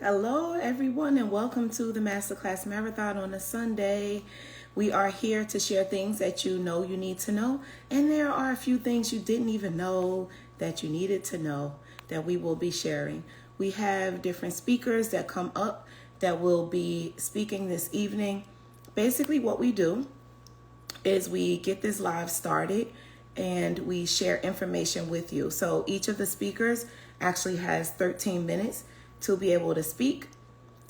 Hello, everyone, and welcome to the Masterclass Marathon on a Sunday. We are here to share things that you know you need to know, and there are a few things you didn't even know that you needed to know that we will be sharing. We have different speakers that come up that will be speaking this evening. Basically, what we do is we get this live started and we share information with you. So each of the speakers actually has 13 minutes to be able to speak.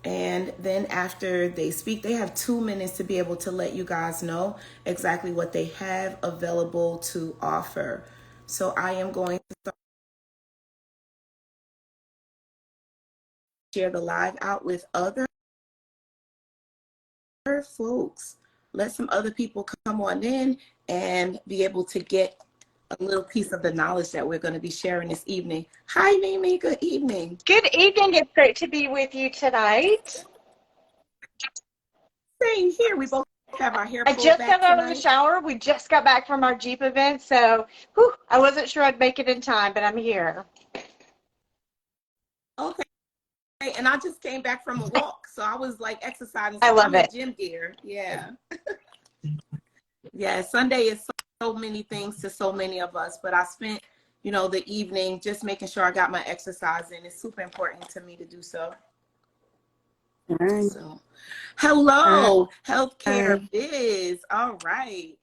And then after they speak, they have 2 minutes to be able to let you guys know exactly what they have available to offer. So I am going to share the live out with other folks. Let some other people come on in and be able to get a little piece of the knowledge that we're going to be sharing this evening. Hi, Mimi. Good evening. Good evening. It's great to be with you tonight. Same here. We both have our hair I pulled just got back out of the tonight. shower. We just got back from our Jeep event, so I wasn't sure I'd make it in time, but I'm here. Okay. And I just came back from a walk. So I was like exercising. I So love I'm in it. gym gear. Yeah. Yeah. Sunday is so many things to so many of us. But I spent, the evening just making sure I got my exercise in. It's super important to me to do so. Hi. So, hello, healthcare Hi. biz. All right.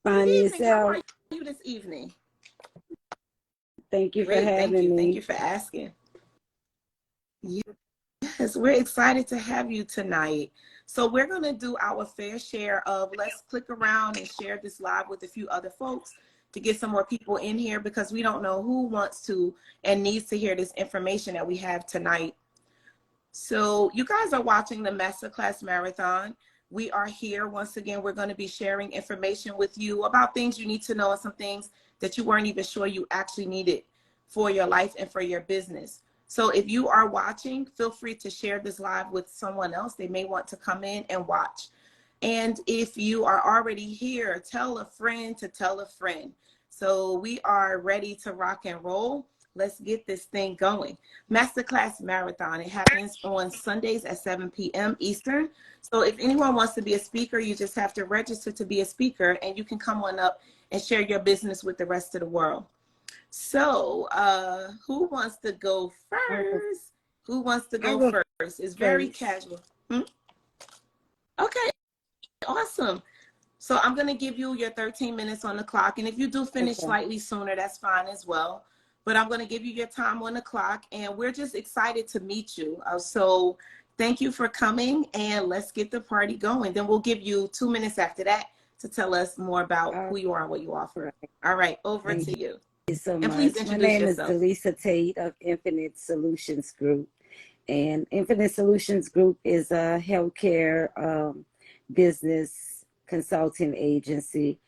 Good Find evening. How yourself. are you this evening? Thank you for Great. Thank having you. Thank you me. for asking. Yes, we're excited to have you tonight. So we're going to do our fair share of let's click around and share this live with a few other folks to get some more people in here because we don't know who wants to and needs to hear this information that we have tonight. So you guys are watching the Masterclass Marathon. We are here. Once again, we're going to be sharing information with you about things you need to know and some things that you weren't even sure you actually needed for your life and for your business. So if you are watching, feel free to share this live with someone else. They may want to come in and watch. And if you are already here, tell a friend to tell a friend. So we are ready to rock and roll. Let's get this thing going. Masterclass Marathon. It happens on Sundays at 7 p.m. Eastern. So if anyone wants to be a speaker, you just have to register to be a speaker and you can come on up and share your business with the rest of the world. So who wants to go I'll go, first? Who wants to I'll go go first? It's very first. casual. Okay, awesome. So I'm going to give you your 13 minutes on the clock. And if you do finish Okay. slightly sooner, that's fine as well. But I'm going to give you your time on the clock. And we're just excited to meet you. So thank you for coming. And let's get the party going. Then we'll give you 2 minutes after that to tell us more about All who you are and what you offer. right. All right, over Thank to you. you so And please much. My introduce name is yourself. Delisa Tate of Infinite Solutions Group. And Infinite Solutions Group is a healthcare business consulting agency.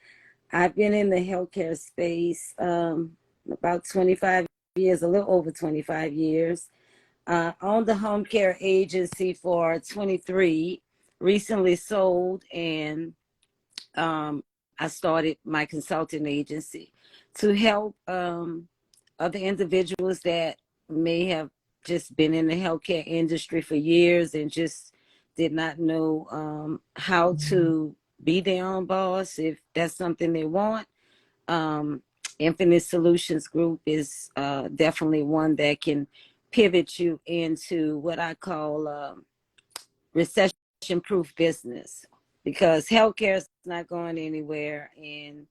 I've been in the healthcare space about 25 years, a little over 25 years. Owned the home care agency for 23, recently sold, and I started my consulting agency to help other individuals that may have just been in the healthcare industry for years and just did not know how to be their own boss if that's something they want. um, Infinite Solutions Group is definitely one that can pivot you into what I call recession-proof business, because healthcare is not going anywhere, and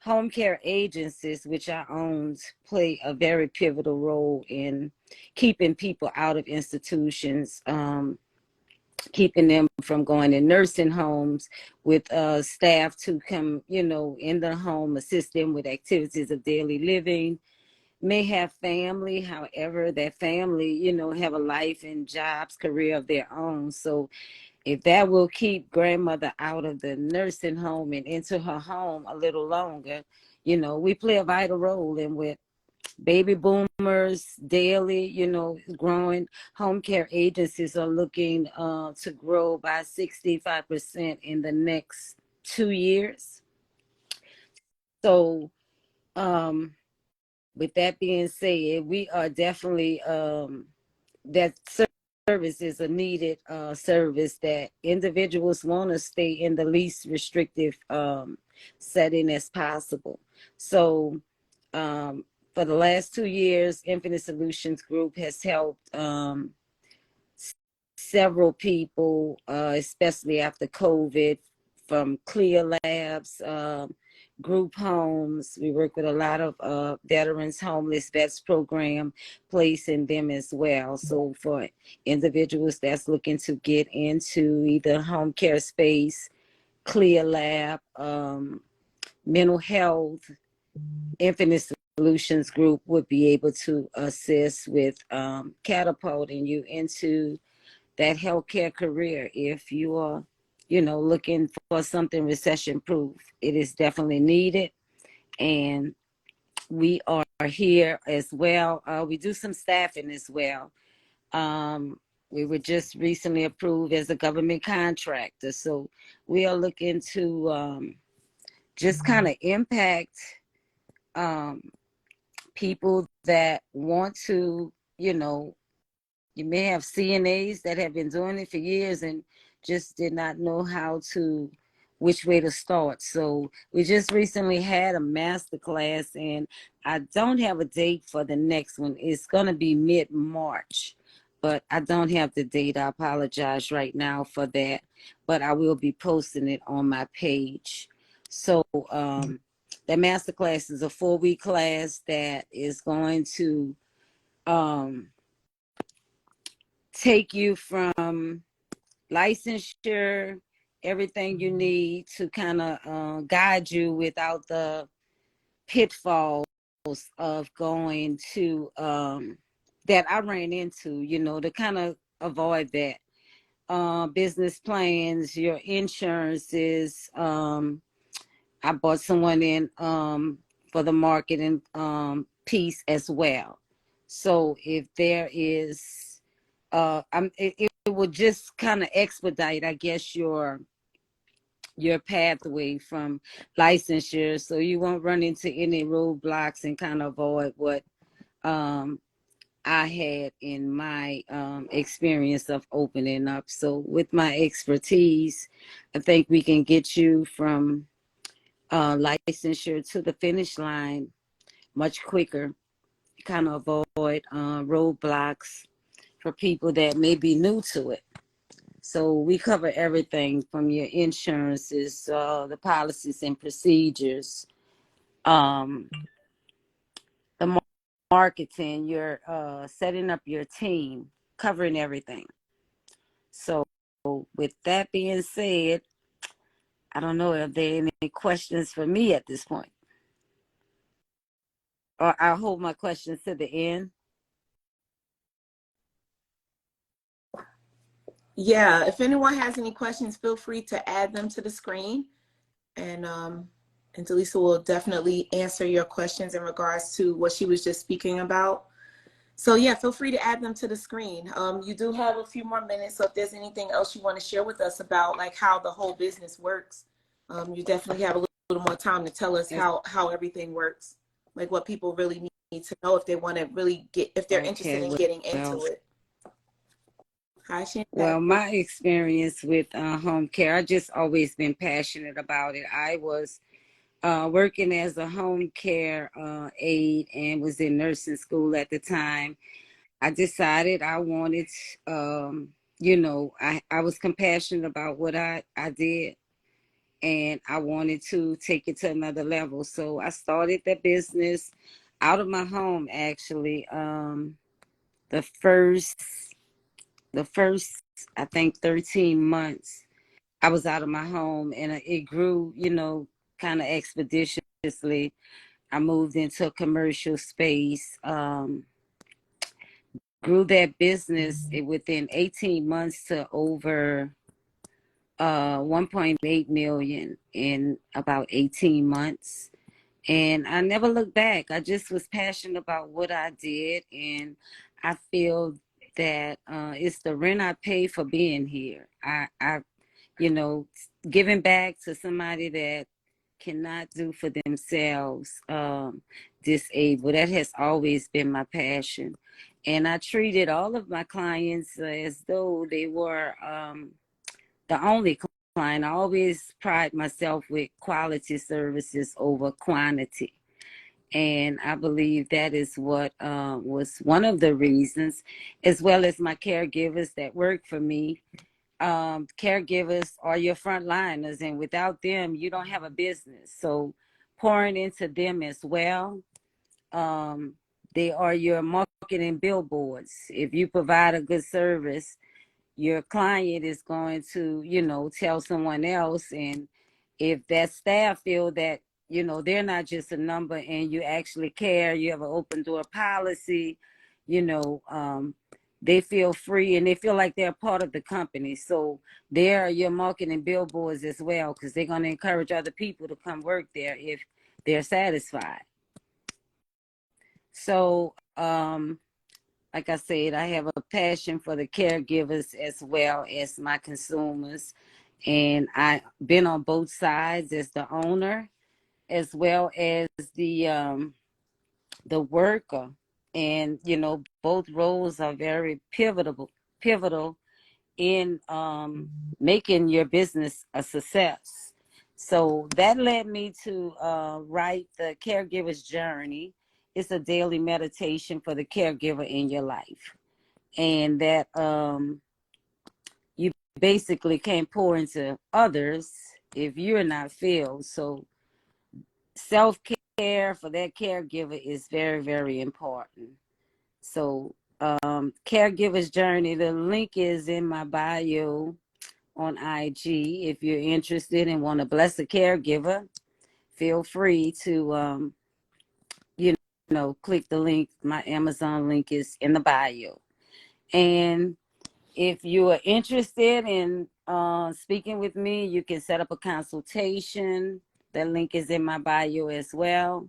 home care agencies, which I own, play a very pivotal role in keeping people out of institutions, keeping them from going in nursing homes with staff to come, in the home, assist them with activities of daily living. May have family, however, that family, have a life and jobs, career of their own. So if that will keep grandmother out of the nursing home and into her home a little longer, we play a vital role in with baby boomers daily, growing. Home care agencies are looking to grow by 65% in the next 2 years. So with that being said, we are definitely that service is a needed service that individuals want to stay in the least restrictive setting as possible. So for the last 2 years, Infinite Solutions Group has helped several people, especially after COVID, from clear labs, group homes. We work with a lot of veterans, homeless vets program, placing them as well. So for individuals that's looking to get into either home care space, clear lab, mental health, Infinite Solutions Group would be able to assist with catapulting you into that healthcare career. If you are, looking for something recession proof, it is definitely needed. And we are here as well. We do some staffing as well. We were just recently approved as a government contractor. So we are looking to just kind of impact people that want to, you may have CNAs that have been doing it for years and just did not know which way to start. So we just recently had a masterclass, and I don't have a date for the next one. It's going to be mid-March, but I don't have the date. I apologize right now for that, but I will be posting it on my page. So the masterclass is a 4-week class that is going to take you from licensure, everything you need to kind of guide you without the pitfalls of going to that I ran into, to kind of avoid that. Business plans, your insurances. I brought someone in for the marketing piece as well. So if there is, it will just kind of expedite, I guess, your pathway from licensure, so you won't run into any roadblocks and kind of avoid what I had in my experience of opening up. So with my expertise, I think we can get you from licensure to the finish line much quicker, kind of avoid roadblocks for people that may be new to it. So we cover everything from your insurances, the policies and procedures, the marketing, your setting up your team, covering everything. So with that being said, I don't know if there are any questions for me at this point. Or I'll hold my questions to the end. Yeah, if anyone has any questions, feel free to add them to the screen, and Delisa will definitely answer your questions in regards to what she was just speaking about. So yeah, feel free to add them to the screen. You do have a few more minutes, so if there's anything else you want to share with us about like how the whole business works, you definitely have a little more time to tell us how everything works, like what people really need to know if they want to really if they're interested in getting into it. Hi, Shannon. Well, my experience with home care, I just always been passionate about it. I was working as a home care aide and was in nursing school at the time. I decided I wanted, I was compassionate about what I did, and I wanted to take it to another level. So I started the business out of my home, actually. The first, I think 13 months, I was out of my home, and it grew, kind of expeditiously. I moved into a commercial space, grew that business within 18 months to over 1.8 million in about 18 months. And I never looked back. I just was passionate about what I did, and I feel that it's the rent I pay for being here. I giving back to somebody that cannot do for themselves, disabled. That has always been my passion. And I treated all of my clients as though they were the only client. I always pride myself with quality services over quantity. And I believe that is what was one of the reasons, as well as my caregivers that work for me. Caregivers are your frontliners, and without them, you don't have a business. So pouring into them as well. Um, they are your marketing billboards. If you provide a good service, your client is going to, tell someone else. And if that staff feel that, they're not just a number and you actually care, you have an open door policy, you know, they feel free and they feel like they're part of the company. So they're your marketing billboards as well, because they're going to encourage other people to come work there if they're satisfied. So, like I said, I have a passion for the caregivers as well as my consumers. And I've been on both sides as the owner as well as the worker. And, both roles are very pivotal in making your business a success. So that led me to write The Caregiver's Journey. It's a daily meditation for the caregiver in your life. And that you basically can't pour into others if you're not filled. So self-care for that caregiver is very, very important. So Caregiver's Journey, the link is in my bio on IG. If you're interested and want to bless a caregiver, feel free to click the link. My Amazon link is in the bio. And if you are interested in speaking with me, you can set up a consultation. That link is in my bio as well.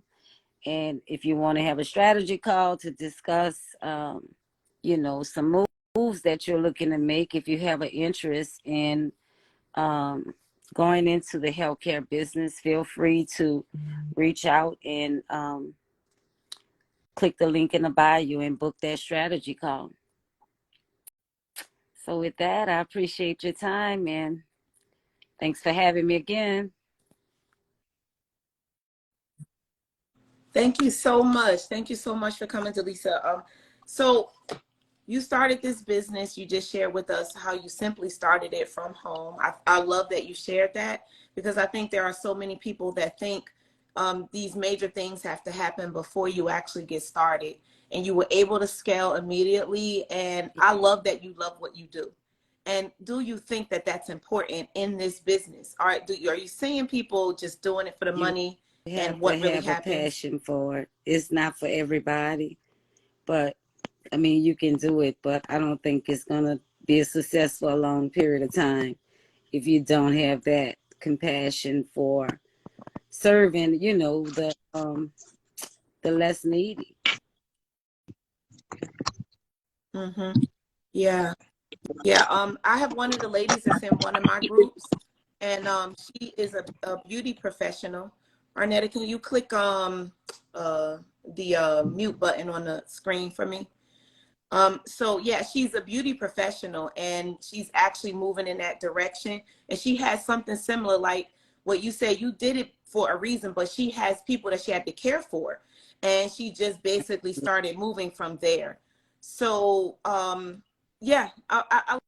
And if you want to have a strategy call to discuss, some moves that you're looking to make, if you have an interest in going into the healthcare business, feel free to reach out and click the link in the bio and book that strategy call. So with that, I appreciate your time and thanks for having me again. Thank you so much. Thank you so much for coming, Delisa. So you started this business. You just shared with us how you simply started it from home. I love that you shared that, because I think there are so many people that think these major things have to happen before you actually get started. And you were able to scale immediately. And I love that you love what you do. And do you think that that's important in this business? Are you seeing people just doing it for the money and what really happens? You have to have a passion for it. It's not for everybody, but I mean, you can do it, but I don't think it's going to be a success for a long period of time if you don't have that compassion for serving, the less needy. Mm-hmm. Yeah. Yeah. I have one of the ladies that's in one of my groups, and she is a beauty professional. Arnetta, can you click the mute button on the screen for me? So yeah, she's a beauty professional and she's actually moving in that direction. And she has something similar, like what you said, you did it for a reason, but she has people that she had to care for. And she just basically started moving from there. So yeah, I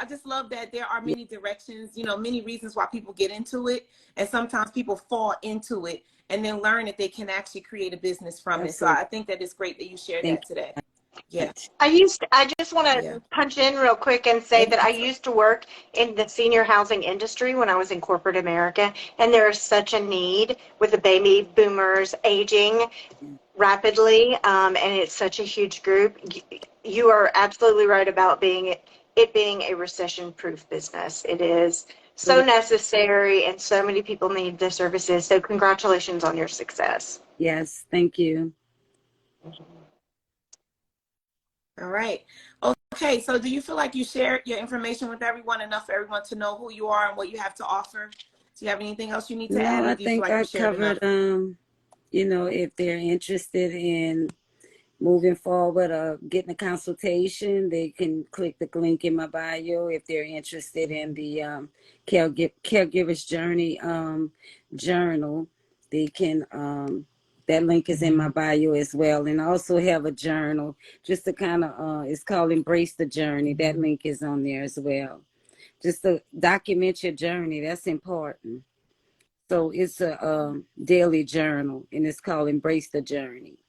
just love that there are many directions, many reasons why people get into it. And sometimes people fall into it and then learn that they can actually create a business from it. So I think that it's great that you shared that today. Yeah. I just want to punch in real quick and say that I used to work in the senior housing industry when I was in corporate America, and there is such a need with the baby boomers aging rapidly, and it's such a huge group. You are absolutely right about it being a recession-proof business. It is so necessary, and so many people need the services. So congratulations on your success. Yes, thank you. All right. Okay, so do you feel like you shared your information with everyone, enough for everyone to know who you are and what you have to offer? Do you have anything else you need to add? No, Or I do you feel think like I you shared covered, enough? if they're interested in moving forward, getting a consultation, they can click the link in my bio if they're interested in the caregiver's journey journal. They can that link is in my bio as well, and I also have a journal just to kind of it's called Embrace the Journey. That link is on there as well, just to document your journey. That's important. So it's a daily journal, and it's called Embrace the Journey.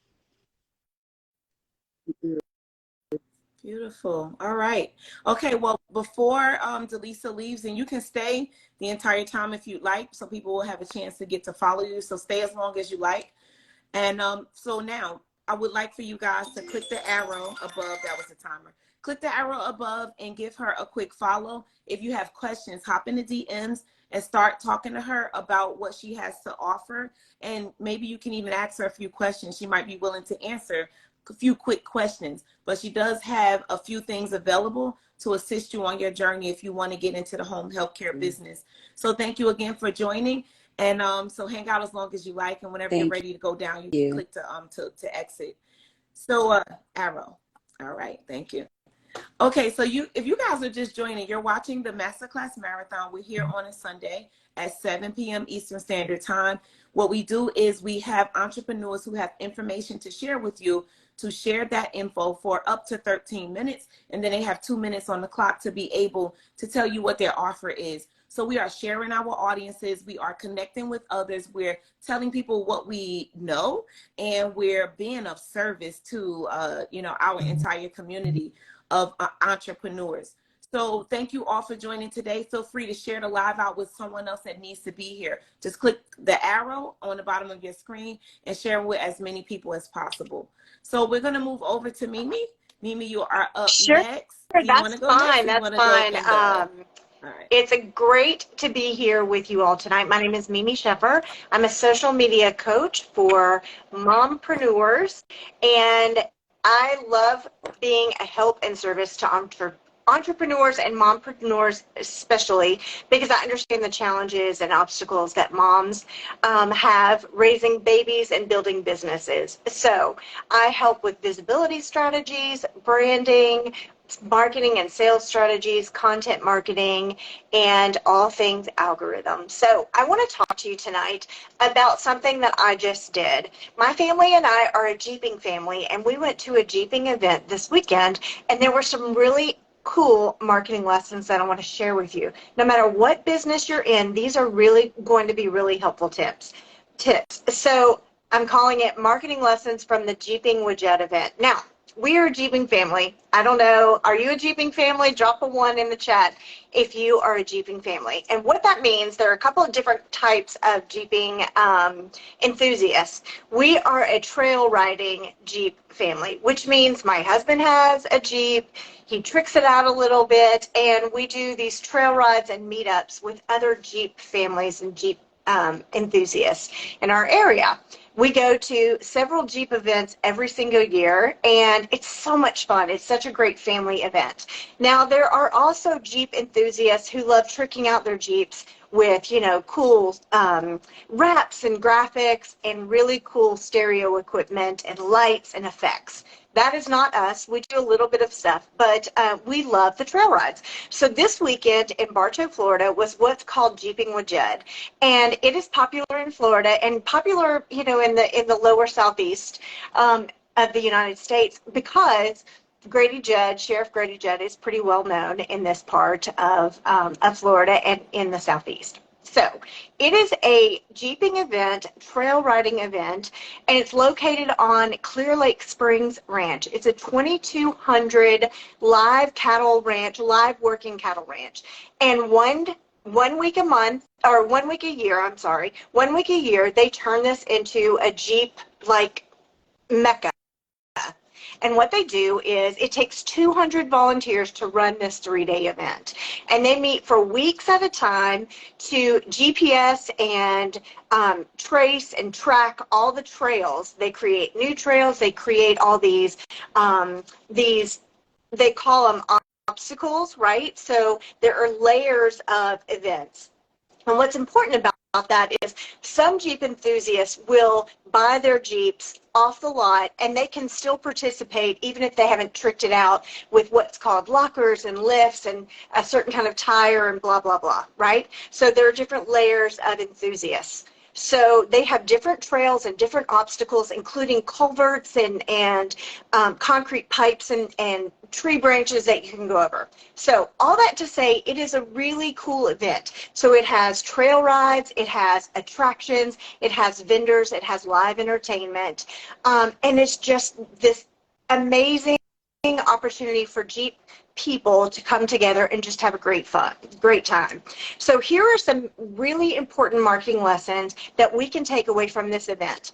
Beautiful. All right. Okay. Well, before Delisa leaves, and you can stay the entire time if you'd like, so people will have a chance to get to follow you. So stay as long as you like. And so now I would like for you guys to click the arrow above. That was the timer. Click the arrow above and give her a quick follow. If you have questions, hop in the DMs and start talking to her about what she has to offer. And maybe you can even ask her a few questions. She might be willing to answer a few quick questions, but she does have a few things available to assist you on your journey if you want to get into the home healthcare business. So thank you again for joining. And so hang out as long as you like, and whenever you're ready to go down, you can click to exit. So arrow. All right, thank you. Okay, so if you guys are just joining, you're watching the Masterclass Marathon. We're here on a Sunday at 7 p.m. Eastern Standard Time. What we do is we have entrepreneurs who have information to share with you to share that info for up to 13 minutes, and then they have 2 minutes on the clock to be able to tell you what their offer is. So we are sharing our audiences, we are connecting with others, we're telling people what we know, and we're being of service to our entire community of entrepreneurs. So thank you all for joining today. Feel free to share the live out with someone else that needs to be here. Just click the arrow on the bottom of your screen and share with as many people as possible. So we're going to move over to Mimi. Mimi, you are up next. Do you want to go next? That's fine. All right. It's a great to be here with you all tonight. My name is Mimi Sheffer. I'm a social media coach for mompreneurs, and I love being a help and service to entrepreneurs and mompreneurs especially, because I understand the challenges and obstacles that moms have raising babies and building businesses. So I help with visibility strategies, branding, marketing and sales strategies, content marketing, and all things algorithm. So I want to talk to you tonight about something that I just did. My family and I are a Jeeping family, and we went to a Jeeping event this weekend, and there were some really cool marketing lessons that I want to share with you. No matter what business you're in, these are really going to be really helpful tips. So I'm calling it Marketing Lessons from the Jeeping Widget event. Now, we are a Jeeping family. I don't know, are you a Jeeping family? Drop a 1 in the chat if you are a Jeeping family. And what that means, there are a couple of different types of Jeeping enthusiasts. We are a trail riding Jeep family, which means my husband has a Jeep. He tricks it out a little bit, and we do these trail rides and meetups with other Jeep families and Jeep enthusiasts in our area. We go to several Jeep events every single year, and it's so much fun. It's such a great family event. Now, there are also Jeep enthusiasts who love tricking out their Jeeps with, cool wraps and graphics and really cool stereo equipment and lights and effects. That is not us. We do a little bit of stuff, but we love the trail rides. So this weekend in Bartow, Florida was what's called Jeeping with Jed, and it is popular in Florida and popular, in the lower southeast of the United States, because Sheriff Grady Judd is pretty well known in this part of Florida and in the southeast. So it is a Jeeping event, trail riding event, and it's located on Clear Lake Springs Ranch. It's a 2,200 live working cattle ranch. And one week a year, they turn this into a Jeep like mecca. And what they do is it takes 200 volunteers to run this 3-day event. And they meet for weeks at a time to GPS and trace and track all the trails. They create new trails. They create all these they call them obstacles, right? So there are layers of events. And what's important about that is some Jeep enthusiasts will buy their Jeeps off the lot, and they can still participate even if they haven't tricked it out with what's called lockers and lifts and a certain kind of tire and blah, blah, blah, right? So there are different layers of enthusiasts. So they have different trails and different obstacles, including culverts and concrete pipes and tree branches that you can go over. So all that to say, it is a really cool event. So it has trail rides, it has attractions, it has vendors, it has live entertainment, and it's just this amazing opportunity for Jeep people to come together and just have a great time. So here are some really important marketing lessons that we can take away from this event.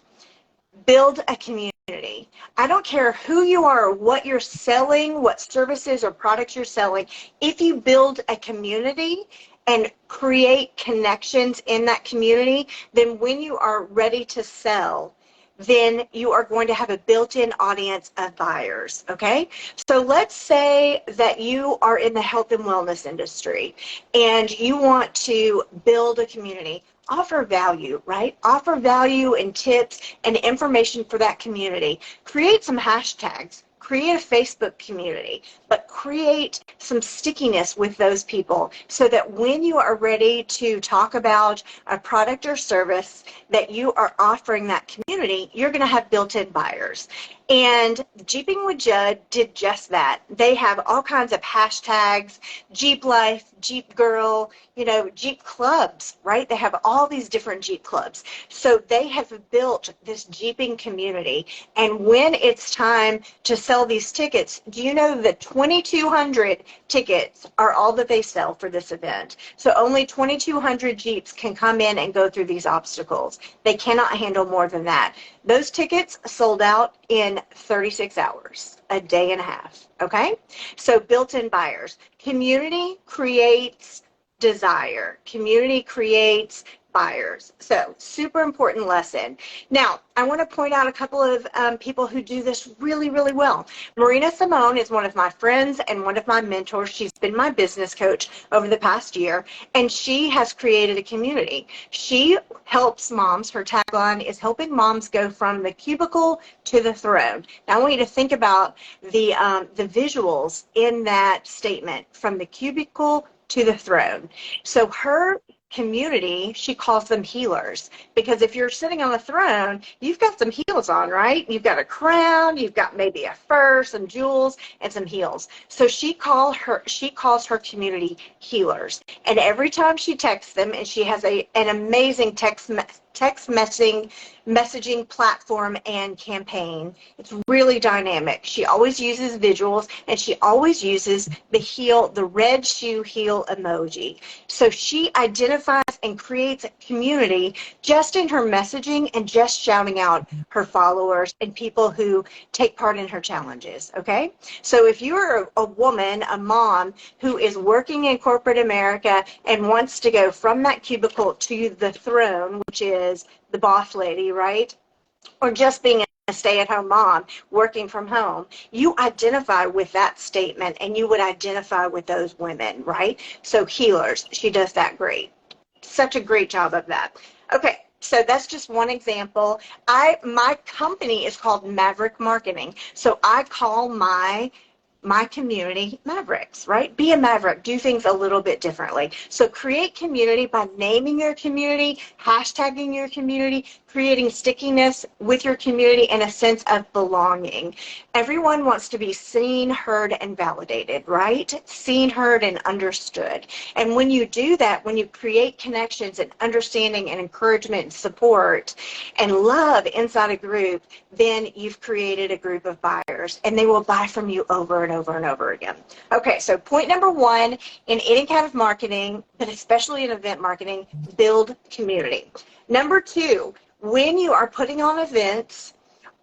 Build a community. I don't care who you are or what you're selling, what services or products you're selling. If you build a community and create connections in that community, then when you are ready to sell, then you are going to have a built-in audience of buyers, okay? So let's say that you are in the health and wellness industry and you want to build a community. Offer value, right? Offer value and tips and information for that community. Create some hashtags. Create a Facebook community, but create some stickiness with those people so that when you are ready to talk about a product or service that you are offering that community, you're going to have built-in buyers. And Jeeping with Judd did just that. They have all kinds of hashtags, Jeep Life, Jeep Girl, you know, Jeep clubs, right? They have all these different Jeep clubs. So they have built this Jeeping community. And when it's time to sell these tickets, do you know that 2,200 tickets are all that they sell for this event? So only 2,200 Jeeps can come in and go through these obstacles. They cannot handle more than that. Those tickets sold out in 36 hours, a day and a half, okay? So built-in buyers. Community creates desire. Community creates buyers. So super important lesson. Now, I want to point out a couple of people who do this really, really well. Marina Simone is one of my friends and one of my mentors. She's been my business coach over the past year, and she has created a community. She helps moms. Her tagline is helping moms go from the cubicle to the throne. Now, I want you to think about the visuals in that statement, from the cubicle to the throne. So her community, she calls them healers, because if you're sitting on a throne, you've got some heels on, right? You've got a crown, you've got maybe a fur, some jewels, and some heels. So she calls her community healers. And every time she texts them, and she has an amazing text messaging platform and campaign. It's really dynamic. She always uses visuals, and she always uses the red shoe heel emoji. So she identifies and creates a community just in her messaging and just shouting out her followers and people who take part in her challenges, okay? So if you're a woman, a mom, who is working in corporate America and wants to go from that cubicle to the throne, which is the boss lady, right? Or just being a stay-at-home mom working from home, you identify with that statement and you would identify with those women, right? So healers, she does that great. Such a great job of that. Okay, so that's just one example. My company is called Maverick Marketing. So I call my community mavericks, right? Be a maverick. Do things a little bit differently. So create community by naming your community, hashtagging your community, creating stickiness with your community, and a sense of belonging. Everyone wants to be seen, heard, and validated, right? Seen, heard, and understood. And when you do that, when you create connections and understanding and encouragement and support and love inside a group, then you've created a group of buyers, and they will buy from you over and over and over again. Okay, so point number one in any kind of marketing, but especially in event marketing, build community. Number two, when you are putting on events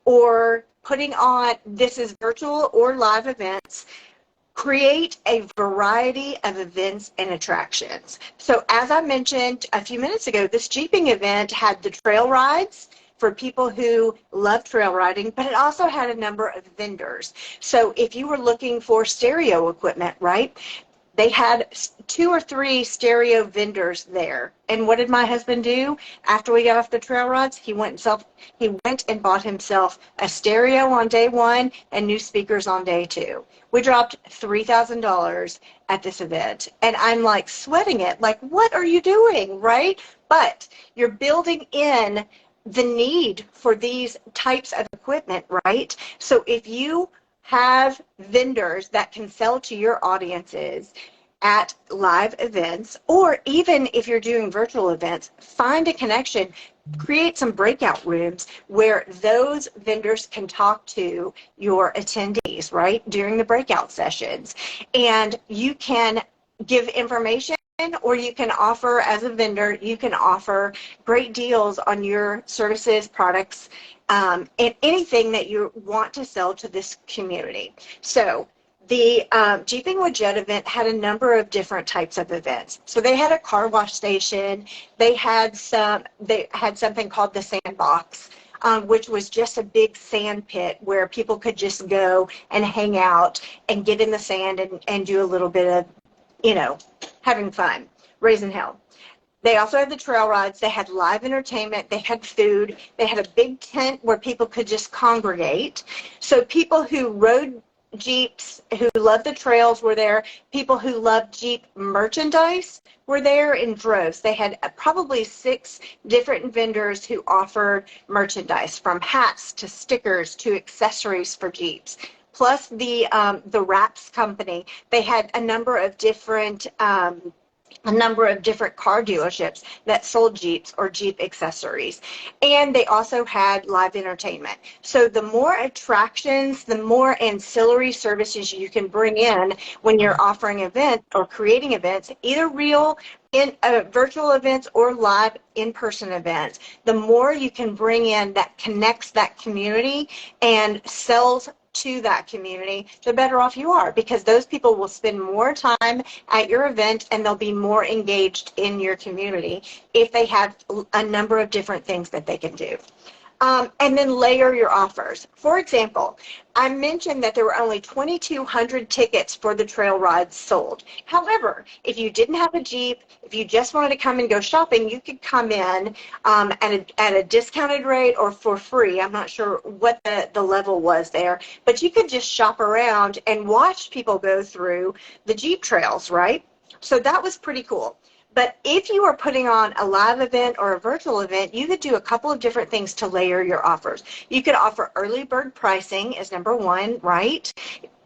or putting on, this is virtual or live events, create a variety of events and attractions. So as I mentioned a few minutes ago, this Jeeping event had the trail rides for people who love trail riding, but it also had a number of vendors. So if you were looking for stereo equipment, right, They had 2 or 3 stereo vendors there. And what did my husband do after we got off the trail rods? He went and bought himself a stereo on day 1 and new speakers on day 2. We dropped $3,000 at this event. And I'm like sweating it. Like, what are you doing, right? But you're building in the need for these types of equipment, right? So if you have vendors that can sell to your audiences at live events, or even if you're doing virtual events, find a connection, create some breakout rooms where those vendors can talk to your attendees, right, during the breakout sessions. And you can give information, or you can offer, as a vendor, you can offer great deals on your services, products, and anything that you want to sell to this community. So the Jeeping with Jet event had a number of different types of events. So they had a car wash station. They had something called the Sandbox, which was just a big sand pit where people could just go and hang out and get in the sand and do a little bit of, having fun, raising hell. They also had the trail rides. They had live entertainment. They had food. They had a big tent where people could just congregate. So people who rode Jeeps, who loved the trails, were there. People who loved Jeep merchandise were there in droves. They had probably 6 different vendors who offered merchandise, from hats to stickers to accessories for Jeeps. Plus the wraps company. They had a number of different car dealerships that sold Jeeps or Jeep accessories. And they also had live entertainment. So the more attractions, the more ancillary services you can bring in when you're offering events or creating events, either real in virtual events or live in-person events, the more you can bring in that connects that community and sells to that community, the better off you are, because those people will spend more time at your event and they'll be more engaged in your community if they have a number of different things that they can do. And then layer your offers. For example, I mentioned that there were only 2,200 tickets for the trail rides sold. However, if you didn't have a Jeep, if you just wanted to come and go shopping, you could come in at a discounted rate or for free. I'm not sure what the level was there, but you could just shop around and watch people go through the Jeep trails, right? So that was pretty cool. But if you are putting on a live event or a virtual event, you could do a couple of different things to layer your offers. You could offer early bird pricing as number 1, right?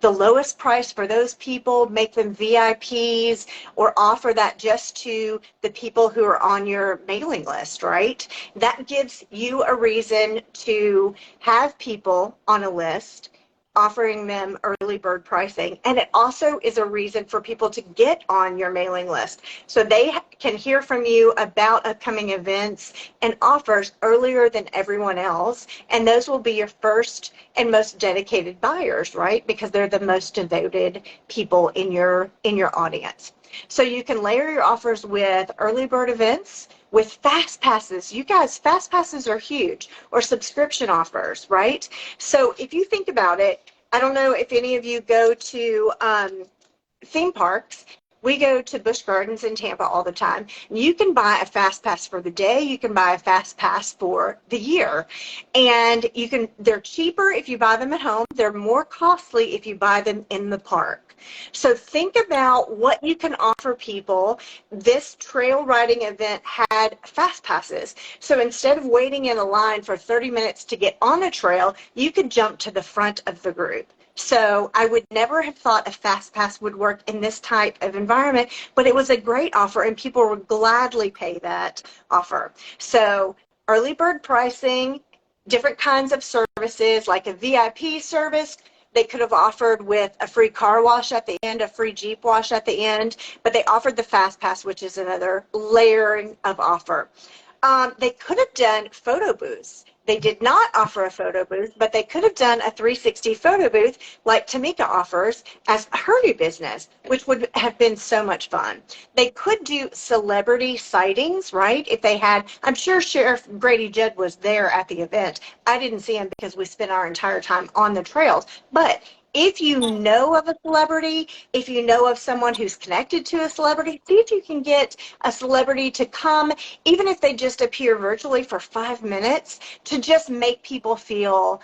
The lowest price for those people, make them VIPs, or offer that just to the people who are on your mailing list, right? That gives you a reason to have people on a list, offering them early bird pricing. And it also is a reason for people to get on your mailing list, so they can hear from you about upcoming events and offers earlier than everyone else. And those will be your first and most dedicated buyers, right? Because they're the most devoted people in your audience. So you can layer your offers with early bird events, with fast passes. You guys, fast passes are huge, or subscription offers, right? So if you think about it, I don't know if any of you go to theme parks. We go to Busch Gardens in Tampa all the time. You can buy a fast pass for the day. You can buy a fast pass for the year. And they're cheaper if you buy them at home. They're more costly if you buy them in the park. So think about what you can offer people. This trail riding event had fast passes. So instead of waiting in a line for 30 minutes to get on a trail, you could jump to the front of the group. So I would never have thought a fast pass would work in this type of environment, but it was a great offer and people would gladly pay that offer. So early bird pricing, different kinds of services, like a VIP service, they could have offered with a free car wash at the end, a free Jeep wash at the end, but they offered the fast pass, which is another layering of offer. They could have done photo booths. They did not offer a photo booth, but they could have done a 360 photo booth like Tamika offers as her new business, which would have been so much fun. They could do celebrity sightings, right? If they had, I'm sure Sheriff Grady Judd was there at the event. I didn't see him because we spent our entire time on the trails, but if you know of a celebrity, if you know of someone who's connected to a celebrity, see if you can get a celebrity to come, even if they just appear virtually for 5 minutes, to just make people feel,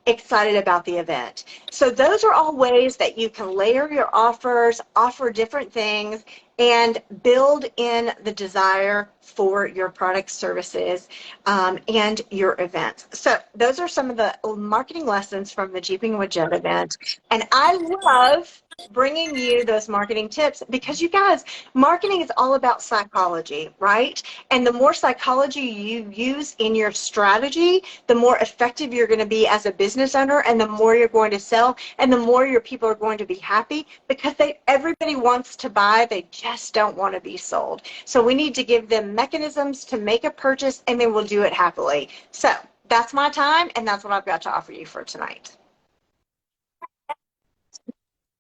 excited about the event. So those are all ways that you can layer your offers, offer different things, and build in the desire for your products, services, and your events. So those are some of the marketing lessons from the Jeeping with Jen event. And I love bringing you those marketing tips because, you guys, marketing is all about psychology, right? And the more psychology you use in your strategy, the more effective you're going to be as a business owner, and the more you're going to sell, and the more your people are going to be happy, because everybody wants to buy, they just don't want to be sold. So we need to give them mechanisms to make a purchase, and they will do it happily. So that's my time, and that's what I've got to offer you for tonight.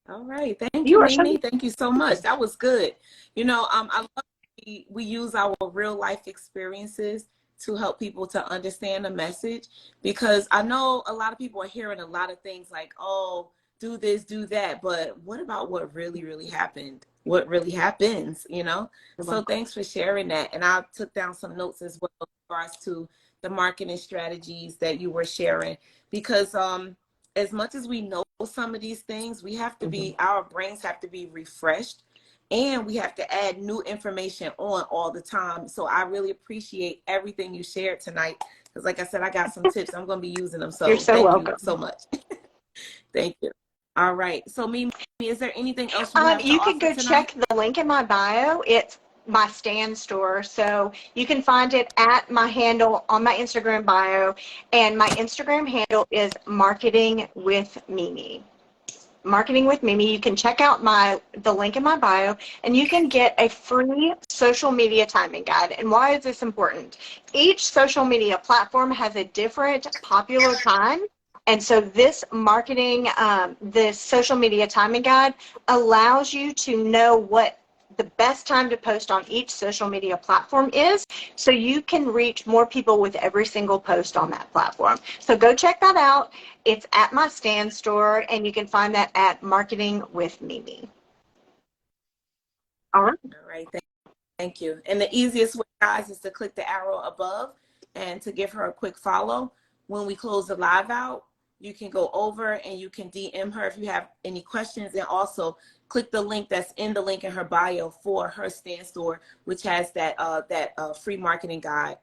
All right. Thank you, You are so Mimi. Thank you so much. That was good. I love we use our real life experiences to help people to understand the message, because I know a lot of people are hearing a lot of things like, oh, do this, do that. But what about what really, really happened? What really happens, So thanks for sharing that. And I took down some notes as well in regards to the marketing strategies that you were sharing, because as much as we know some of these things, we have to be, our brains have to be refreshed, and we have to add new information on all the time. So I really appreciate everything you shared tonight, because like I said, I got some tips. I'm going to be using them. So You're so thank welcome. you so much. Thank you. All right. So Mimi, is there anything else you have to You offer can go tonight? check the link in my bio. It's my stand store. So you can find it at my handle on my Instagram bio. And my Instagram handle is Marketing with Mimi. Marketing with Mimi. You can check out the link in my bio, and you can get a free social media timing guide. And why is this important? Each social media platform has a different popular time. And so this this social media timing guide allows you to know what the best time to post on each social media platform is, so you can reach more people with every single post on that platform. So go check that out. It's at my stand store, and you can find that at Marketing with Mimi. All right. All right. Thank you. And the easiest way, guys, is to click the arrow above and to give her a quick follow. When we close the live out, you can go over and you can DM her if you have any questions, and also click the link that's in the link in her bio for her stand store, which has that free marketing guide,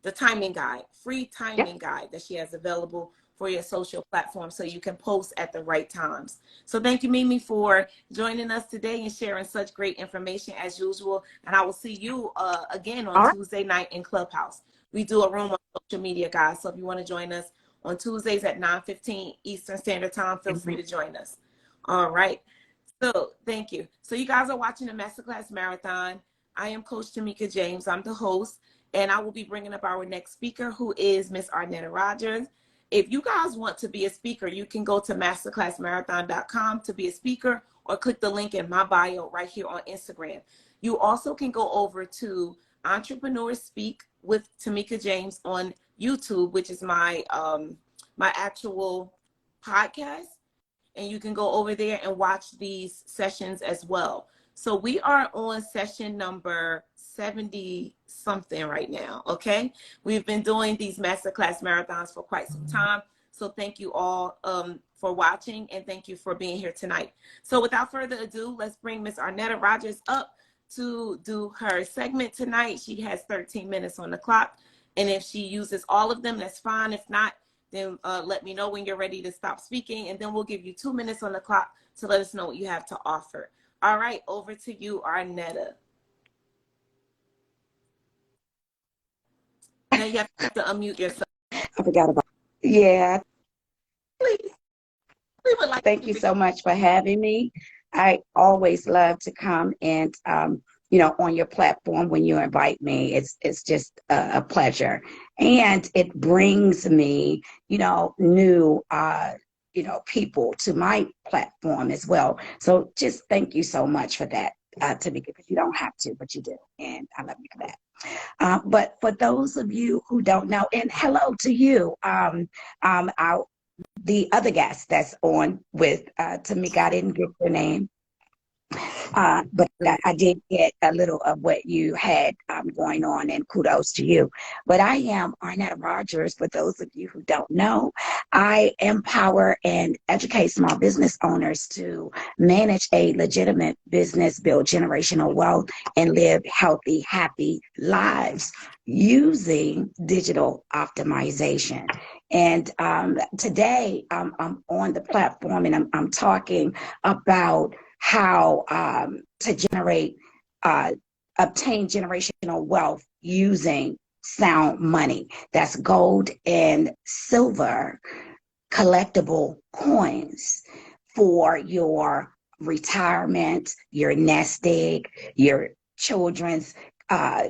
the timing guide, free timing guide that she has available for your social platform, so you can post at the right times. So thank you, Mimi, for joining us today and sharing such great information as usual. And I will see you again on Tuesday night in Clubhouse. We do a room on social media, guys. So if you want to join us on Tuesdays at 9:15 Eastern Standard Time, feel free to join us. All right. So thank you. So you guys are watching the Masterclass Marathon. I am Coach Tamika James. I'm the host, and I will be bringing up our next speaker, who is Miss Arnetta Rogers. If you guys want to be a speaker, you can go to masterclassmarathon.com to be a speaker, or click the link in my bio right here on Instagram. You also can go over to Entrepreneurs Speak with Tamika James on YouTube, which is my my actual podcast. And you can go over there and watch these sessions as well. So we are on session number 70 something right now. Okay. We've been doing these masterclass marathons for quite some time. So thank you all for watching, and thank you for being here tonight. So without further ado, let's bring Miss Arnetta Rogers up to do her segment tonight. She has 13 minutes on the clock. And if she uses all of them, that's fine. If not, then let me know when you're ready to stop speaking, and then we'll give you 2 minutes on the clock to let us know what you have to offer. All right, over to you, Arnetta. Now you have to unmute yourself. I forgot about it. Yeah. Please. We would like Thank you so much for having me. I always love to come and, on your platform when you invite me. It's just a pleasure. And it brings me, new, people to my platform as well. So just thank you so much for that, Tamika, because you don't have to, but you do. And I love you for that. But for those of you who don't know, and hello to you, the other guest that's on with Tamika, I didn't get your name. But I did get a little of what you had going on, and kudos to you. But I am Arnetta Rogers. For those of you who don't know, I empower and educate small business owners to manage a legitimate business, build generational wealth, and live healthy, happy lives using digital optimization. And today I'm on the platform, and I'm talking about how to obtain generational wealth using sound money. That's gold and silver collectible coins for your retirement, your nest egg, your children's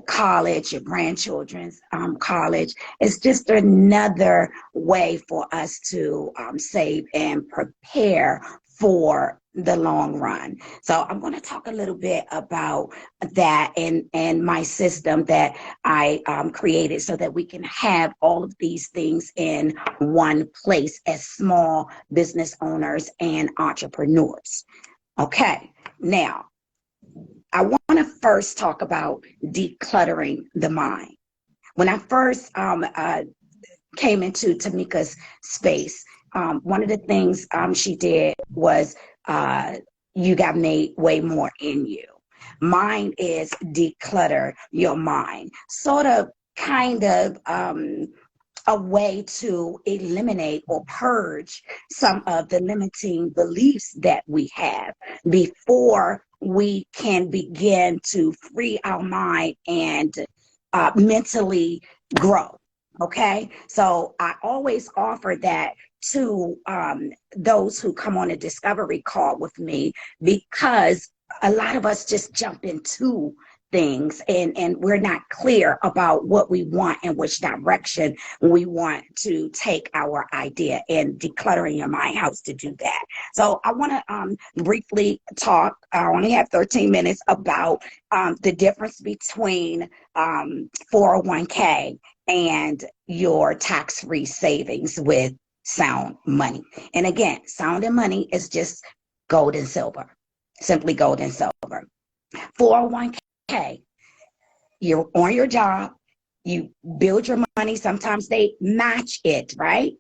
college, your grandchildren's college. It's just another way for us to save and prepare for the long run. So I'm going to talk a little bit about that and my system that I created so that we can have all of these things in one place as small business owners and entrepreneurs. Okay, now I want to first talk about decluttering the mind. When I first came into Tamika's space, one of the things she did was you got made way more in you. Mine is declutter your mind, sort of kind of a way to eliminate or purge some of the limiting beliefs that we have before we can begin to free our mind and mentally grow. Okay, so I always offer that to those who come on a discovery call with me, because a lot of us just jump into things and we're not clear about what we want and which direction we want to take our idea, and decluttering your mind helps to do that. So I want to briefly talk, I only have 13 minutes, about the difference between 401k and your tax-free savings with sound money. And again, sound and money is just gold and silver, simply gold and silver. 401k, you're on your job, you build your money, sometimes they match it, right?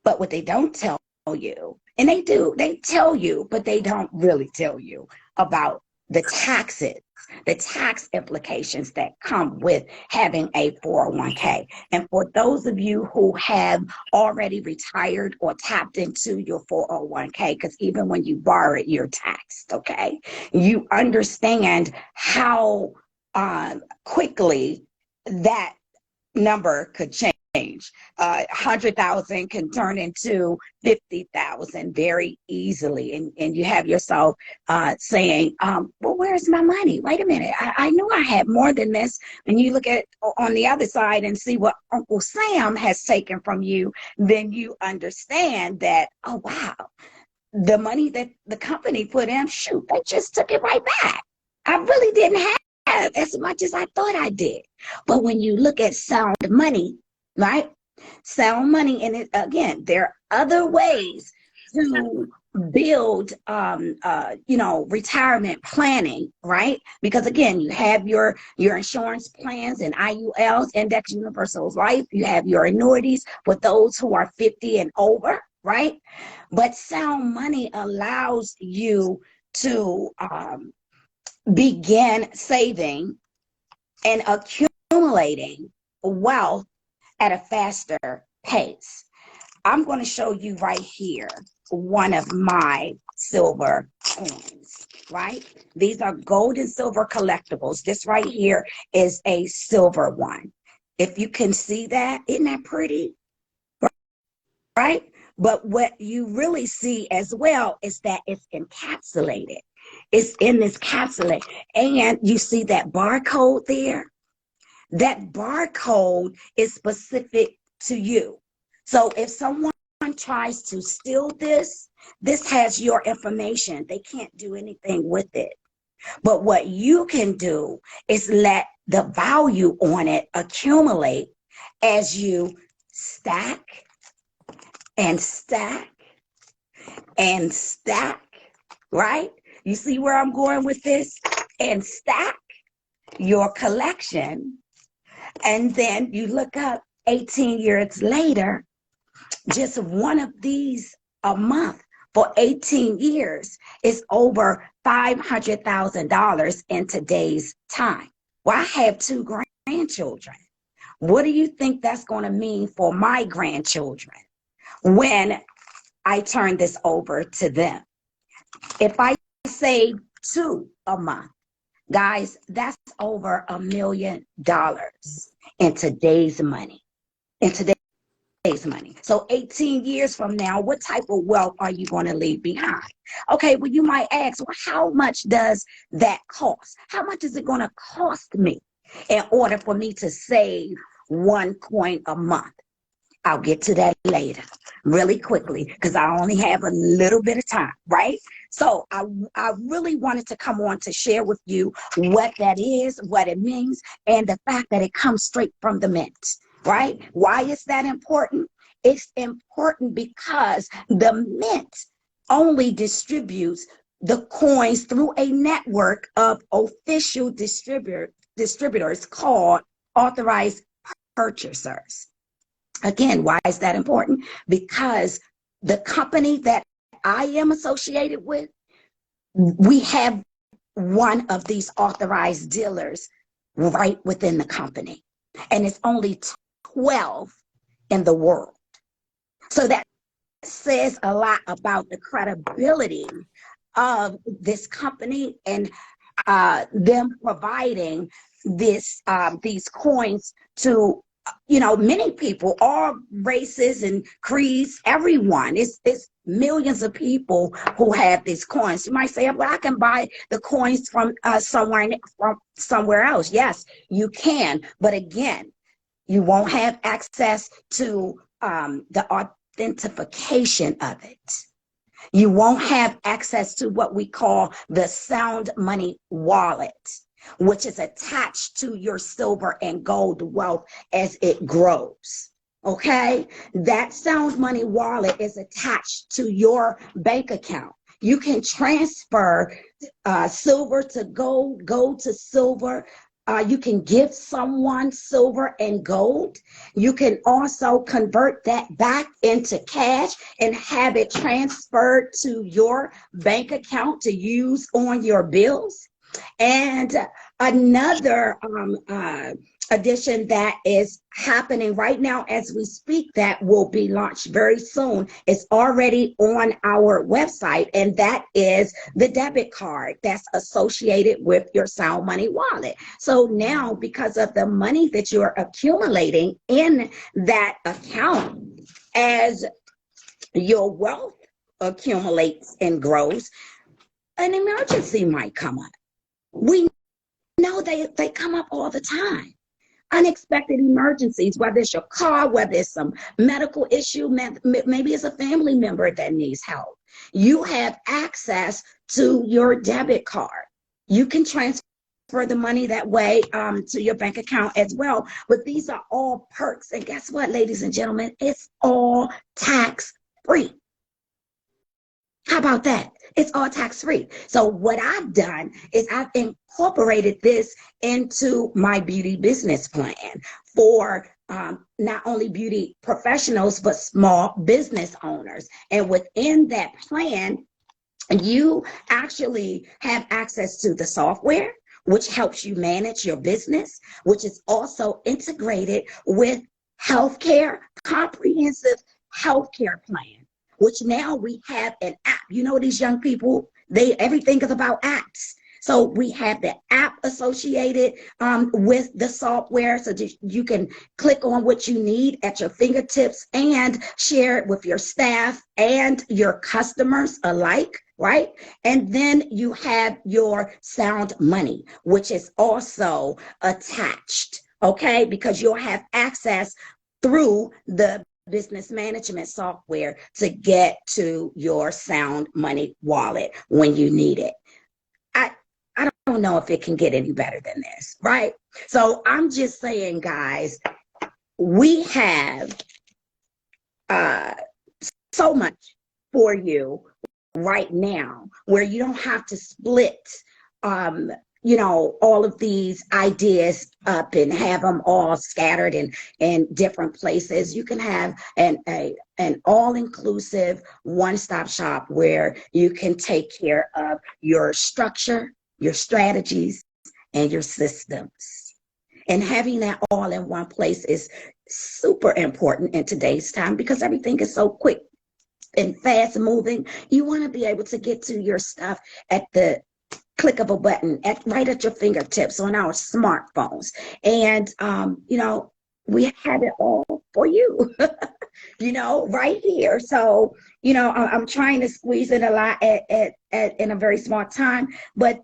But what they don't tell you, and they do, they tell you, but they don't really tell you about the taxes, the tax implications that come with having a 401k. And for those of you who have already retired or tapped into your 401k, because even when you borrow it, you're taxed, okay? You understand how quickly that number could change. 100,000 can turn into 50,000 very easily, and you have yourself saying, well, where's my money? Wait a minute, I knew I had more than this. And you look at on the other side and see what Uncle Sam has taken from you, then you understand that, oh wow, the money that the company put in, shoot, they just took it right back. I really didn't have as much as I thought I did. But when you look at sound money, right? Sound money, and it, again, there are other ways to build, retirement planning, right? Because again, you have your insurance plans and IULs, Index Universal Life. You have your annuities for those who are 50 and over, right? But sound money allows you to begin saving and accumulating wealth at a faster pace. I'm going to show you right here one of my silver coins, right? These are gold and silver collectibles. This right here is a silver one. If you can see that, isn't that pretty? Right? But what you really see as well is that it's encapsulated. It's in this capsule. And you see that barcode there? That barcode is specific to you. So if someone tries to steal this, this has your information. They can't do anything with it. But what you can do is let the value on it accumulate as you stack and stack and stack, right? You see where I'm going with this? And stack your collection. And then you look up 18 years later, just one of these a month for 18 years is over $500,000 in today's time. Well, I have two grandchildren. What do you think that's going to mean for my grandchildren when I turn this over to them? If I save two a month, guys, that's over $1 million in today's money. In today's money. So 18 years from now, what type of wealth are you going to leave behind? Okay, well, you might ask, well, how much does that cost? How much is it going to cost me in order for me to save one coin a month? I'll get to that later really quickly because I only have a little bit of time, right? So I really wanted to come on to share with you what that is, what it means, and the fact that it comes straight from the mint, right? Why is that important? It's important because the mint only distributes the coins through a network of official distributors called authorized purchasers. Again, why is that important? Because the company that I am associated with, we have one of these authorized dealers right within the company. And it's only 12 in the world. So that says a lot about the credibility of this company and them providing these coins to many people, all races and creeds, everyone. It's millions of people who have these coins. You might say, well, I can buy the coins from somewhere else. Yes, you can. But again, you won't have access to the authentication of it. You won't have access to what we call the sound money wallet, which is attached to your silver and gold wealth as it grows. Okay? That sound money wallet is attached to your bank account. You can transfer silver to gold, gold to silver. You can give someone silver and gold. You can also convert that back into cash and have it transferred to your bank account to use on your bills. And another addition that is happening right now as we speak that will be launched very soon is already on our website, and that is the debit card that's associated with your Sound Money wallet. So now, because of the money that you're accumulating in that account, as your wealth accumulates and grows, an emergency might come up. We know they come up all the time. Unexpected emergencies, whether it's your car, whether it's some medical issue, maybe it's a family member that needs help. You have access to your debit card. You can transfer the money that way to your bank account as well. But these are all perks. And guess what, ladies and gentlemen? It's all tax-free. How about that? It's all tax-free. So what I've done is I've incorporated this into my beauty business plan for not only beauty professionals, but small business owners. And within that plan, you actually have access to the software, which helps you manage your business, which is also integrated with healthcare, comprehensive healthcare plan, which now we have an app. You know, these young people, everything is about apps. So we have the app associated with the software so that you can click on what you need at your fingertips and share it with your staff and your customers alike, right? And then you have your Sound Money, which is also attached, okay? Because you'll have access through the business management software to get to your Sound Money wallet when you need it. I don't know if it can get any better than this, right? So I'm just saying, guys, we have so much for you right now, where you don't have to split, all of these ideas up and have them all scattered in different places. You can have an all-inclusive one-stop shop where you can take care of your structure, your strategies, and your systems. And having that all in one place is super important in today's time because everything is so quick and fast moving. You want to be able to get to your stuff at the click of a button, right at your fingertips on our smartphones. And we have it all for you. Right here. So, I'm trying to squeeze in a lot in a very small time, but,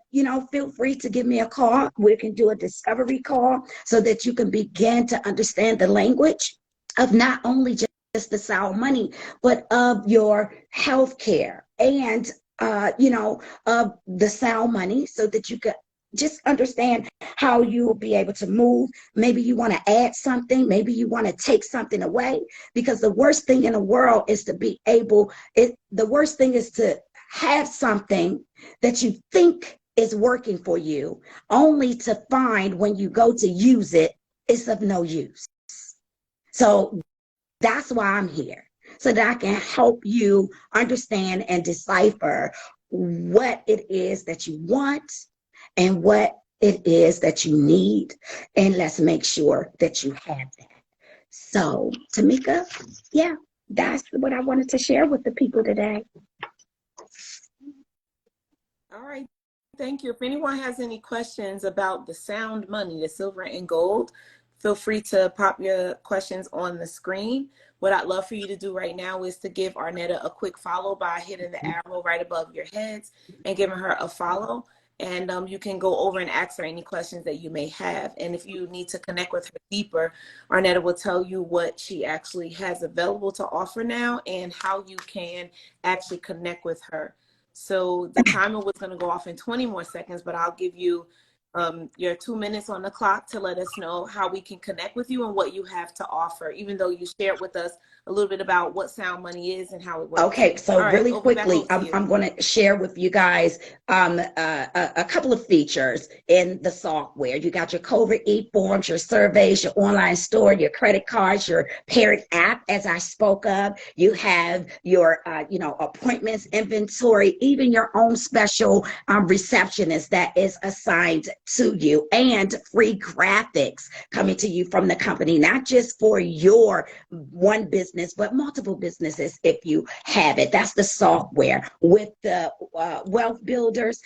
feel free to give me a call. We can do a discovery call so that you can begin to understand the language of not only just the sound money, but of your health care and, of the sound money so that you could just understand how you will be able to move. Maybe you want to add something. Maybe you want to take something away, because the worst thing in the world is to the worst thing is to have something that you think is working for you, only to find when you go to use it, it's of no use. So that's why I'm here, so that I can help you understand and decipher what it is that you want and what it is that you need. And let's make sure that you have that. So, Tamika, yeah, that's what I wanted to share with the people today. All right. Thank you. If anyone has any questions about the sound money, the silver and gold, feel free to pop your questions on the screen. What I'd love for you to do right now is to give Arnetta a quick follow by hitting the arrow right above your heads and giving her a follow. And you can go over and ask her any questions that you may have. And if you need to connect with her deeper, Arnetta will tell you what she actually has available to offer now and how you can actually connect with her. So the timer was going to go off in 20 more seconds, but I'll give you your 2 minutes on the clock to let us know how we can connect with you and what you have to offer, even though you shared with us a little bit about what sound money is and how it works. Okay, so right, really quickly, I'm going to share with you guys a couple of features in the software. You got your COVID e-forms, your surveys, your online store, your credit cards, your parent app, as I spoke of. You have your, appointments, inventory, even your own special receptionist that is assigned to you, and free graphics coming to you from the company, not just for your one business, but multiple businesses if you have it. That's the software. With the wealth builders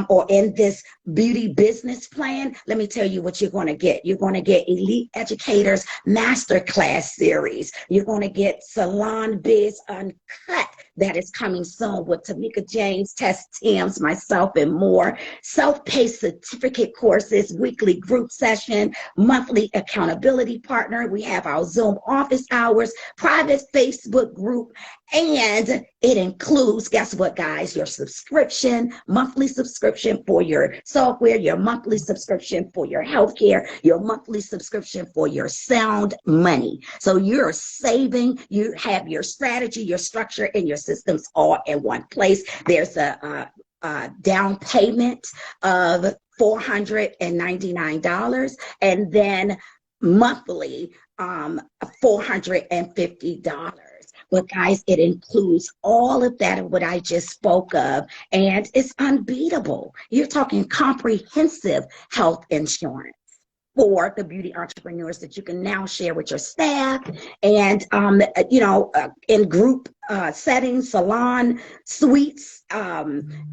or in this beauty business plan, let me tell you what you're going to get. You're going to get Elite Educators Masterclass series. You're going to get Salon Biz Uncut that is coming soon with Tamika James, Tess Timms, myself, and more. Self-paced certificate courses, weekly group session, monthly accountability partner. We have our Zoom office hours, private Facebook group, and it includes, guess what, guys, your subscription, monthly subscription for your software, your monthly subscription for your healthcare, your monthly subscription for your sound money. So you're saving, you have your strategy, your structure, and your systems all in one place. There's a down payment of $499, and then monthly $450. But guys, it includes all of that of what I just spoke of, and it's unbeatable. You're talking comprehensive health insurance for the beauty entrepreneurs that you can now share with your staff, and in group settings, salon suites,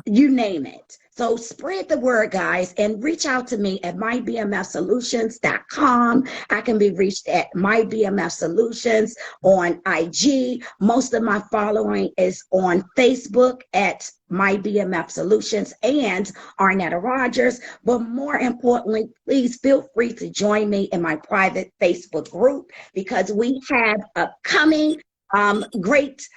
you name it. So spread the word, guys, and reach out to me at mybmfsolutions.com. I can be reached at mybmfsolutions on IG. Most of my following is on Facebook at mybmfsolutions and Arnetta Rogers. But more importantly, please feel free to join me in my private Facebook group, because we have upcoming great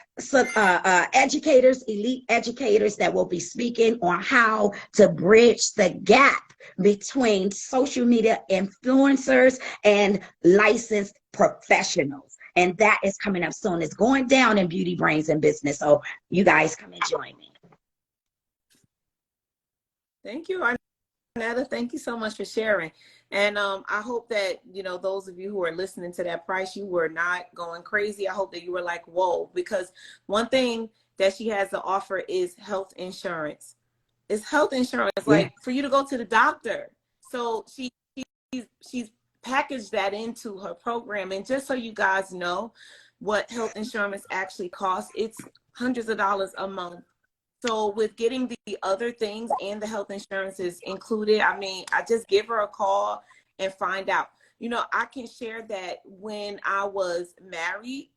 educators, elite educators that will be speaking on how to bridge the gap between social media influencers and licensed professionals. And that is coming up soon. It's going down in Beauty Brains and Business. So you guys come and join me. Thank you, Arnetta. Thank you so much for sharing. And I hope that, you know, those of you who are listening to that price, you were not going crazy. I hope that you were like, whoa, because one thing that she has to offer is health insurance. It's health insurance, Yeah. like for you to go to the doctor. So she's packaged that into her program. And just so you guys know what health insurance actually costs, it's hundreds of dollars a month. So with getting the other things and the health insurance is included, I mean, I just give her a call and find out. You know, I can share that when I was married,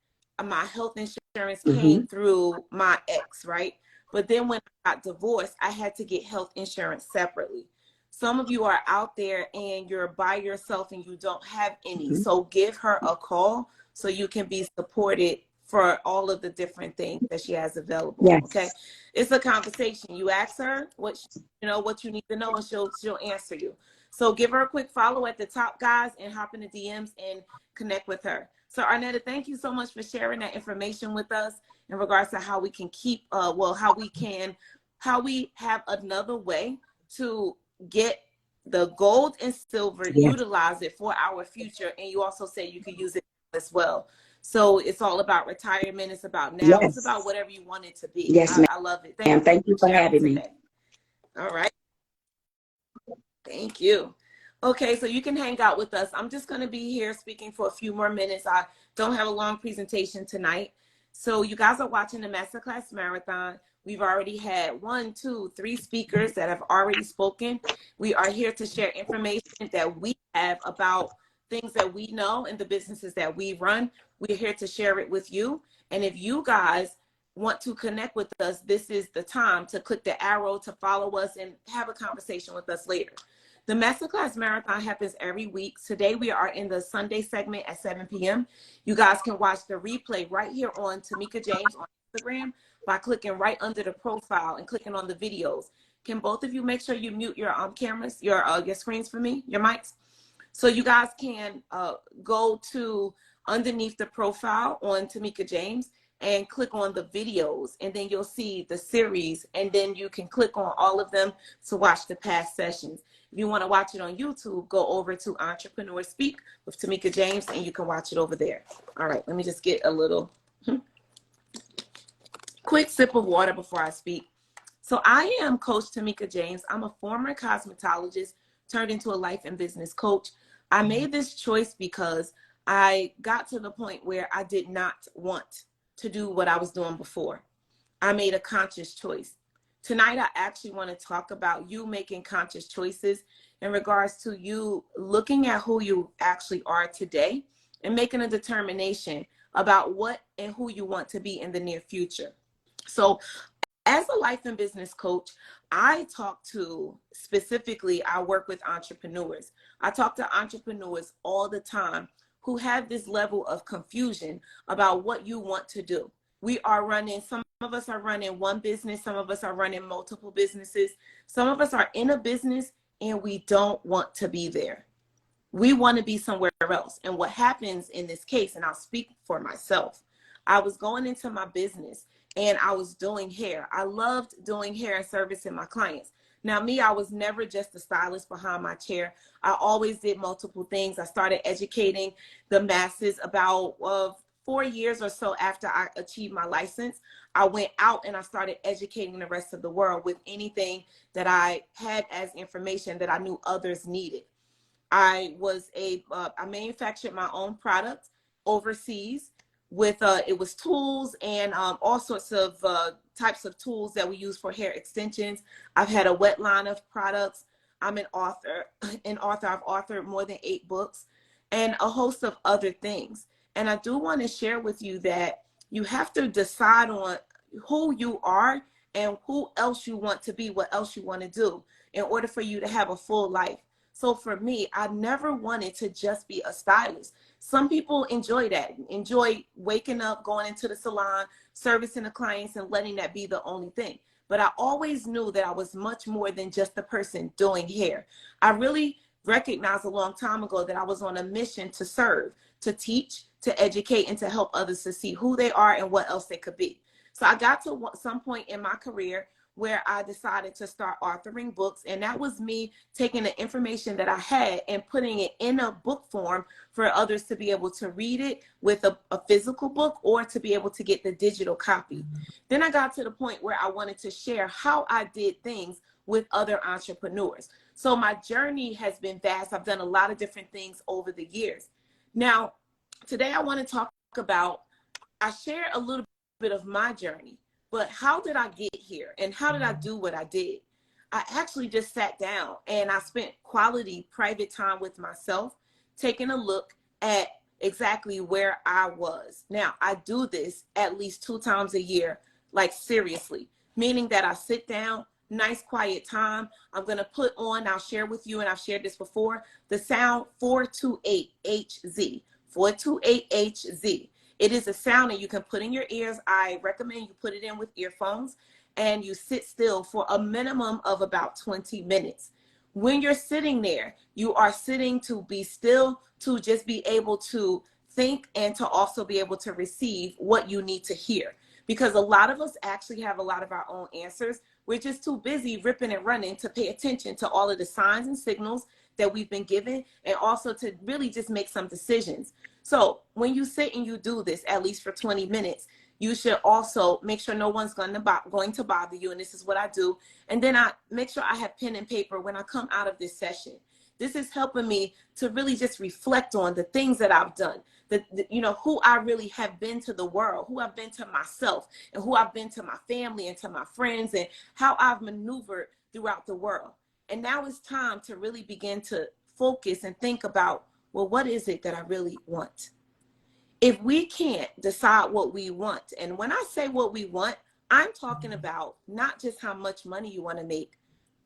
my health insurance Mm-hmm. came through my ex, right? But then when I got divorced, I had to get health insurance separately. Some of you are out there and you're by yourself and you don't have any. Mm-hmm. So give her a call so you can be supported for all of the different things that she has available. Yes. Okay. It's a conversation. You ask her what you know, what you need to know, and she'll answer you. So give her a quick follow at the top, guys, and hop in the DMs and connect with her. So Arnetta, thank you so much for sharing that information with us in regards to how we can keep how we have another way to get the gold and silver, Yes. utilize it for our future. And you also say you can use it as well. So it's all about retirement. It's about now. Yes. It's about whatever you want it to be. Yes, ma'am. I love it. Thank you for sharing having me. today. All right. Thank you. Okay, so you can hang out with us. I'm just going to be here speaking for a few more minutes. I don't have a long presentation tonight. So you guys are watching the Masterclass Marathon. We've already had 1, 2, 3 speakers that have already spoken. We are here to share information that we have about things that we know and the businesses that we run. We're here to share it with you. And if you guys want to connect with us, this is the time to click the arrow to follow us and have a conversation with us later. The Masterclass Marathon happens every week. Today we are in the Sunday segment at 7 p.m. You guys can watch the replay right here on Tamika James on Instagram by clicking right under the profile and clicking on the videos. Can both of you make sure you mute your cameras, your screens for me, your mics? So you guys can go to underneath the profile on Tamika James and click on the videos, and then you'll see the series, and then you can click on all of them to watch the past sessions. If you want to watch it on YouTube, go over to Entrepreneur Speak with Tamika James, and you can watch it over there. All right, let me just get a little quick sip of water before I speak. So I am Coach Tamika James. I'm a former cosmetologist turned into a life and business coach. I made this choice because I got to the point where I did not want to do what I was doing before. I made a conscious choice. Tonight, I actually want to talk about you making conscious choices in regards to you looking at who you actually are today and making a determination about what and who you want to be in the near future. So as a life and business coach, I work with entrepreneurs. I talk to entrepreneurs all the time who have this level of confusion about what you want to do. Some of us are running one business, some of us are running multiple businesses, some of us are in a business and we don't want to be there. We want to be somewhere else. And what happens in this case, and I'll speak for myself, I was going into my business and I was doing hair. I loved doing hair and servicing my clients. Now, me, I was never just a stylist behind my chair. I always did multiple things. I started educating the masses about 4 years or so after I achieved my license. I went out and I started educating the rest of the world with anything that I had as information that I knew others needed. I manufactured my own products overseas with it was tools and all sorts of types of tools that we use for hair extensions. I've had a wet line of products. I'm an author. I've authored more than 8 books and a host of other things. And I do want to share with you that you have to decide on who you are and who else you want to be, what else you want to do in order for you to have a full life. So for me, I never wanted to just be a stylist. Some people enjoy that, enjoy waking up, going into the salon, servicing the clients and letting that be the only thing. But I always knew that I was much more than just the person doing hair. I really recognized a long time ago that I was on a mission to serve, to teach, to educate, and to help others to see who they are and what else they could be. So I got to some point in my career where I decided to start authoring books. And that was me taking the information that I had and putting it in a book form for others to be able to read it with a physical book or to be able to get the digital copy. Then I got to the point where I wanted to share how I did things with other entrepreneurs. So my journey has been vast. I've done a lot of different things over the years. Now, today I want to talk about, I share a little bit of my journey, but how did I get here and how did I do what I did? I actually just sat down and I spent quality private time with myself, taking a look at exactly where I was. Now, I do this at least 2 times a year, like seriously, meaning that I sit down, nice quiet time. I'm going to put on, I'll share with you, and I've shared this before, the sound 428HZ, 428HZ. It is a sound that you can put in your ears. I recommend you put it in with earphones and you sit still for a minimum of about 20 minutes. When you're sitting there, you are sitting to be still, to just be able to think and to also be able to receive what you need to hear. Because a lot of us actually have a lot of our own answers. We're just too busy ripping and running to pay attention to all of the signs and signals that we've been given, and also to really just make some decisions. So when you sit and you do this, at least for 20 minutes, you should also make sure no one's going to bother you. And this is what I do. And then I make sure I have pen and paper when I come out of this session. This is helping me to really just reflect on the things that I've done, who I really have been to the world, who I've been to myself, and who I've been to my family and to my friends, and how I've maneuvered throughout the world. And now it's time to really begin to focus and think about, well, what is it that I really want? If we can't decide what we want, and when I say what we want, I'm talking about not just how much money you want to make.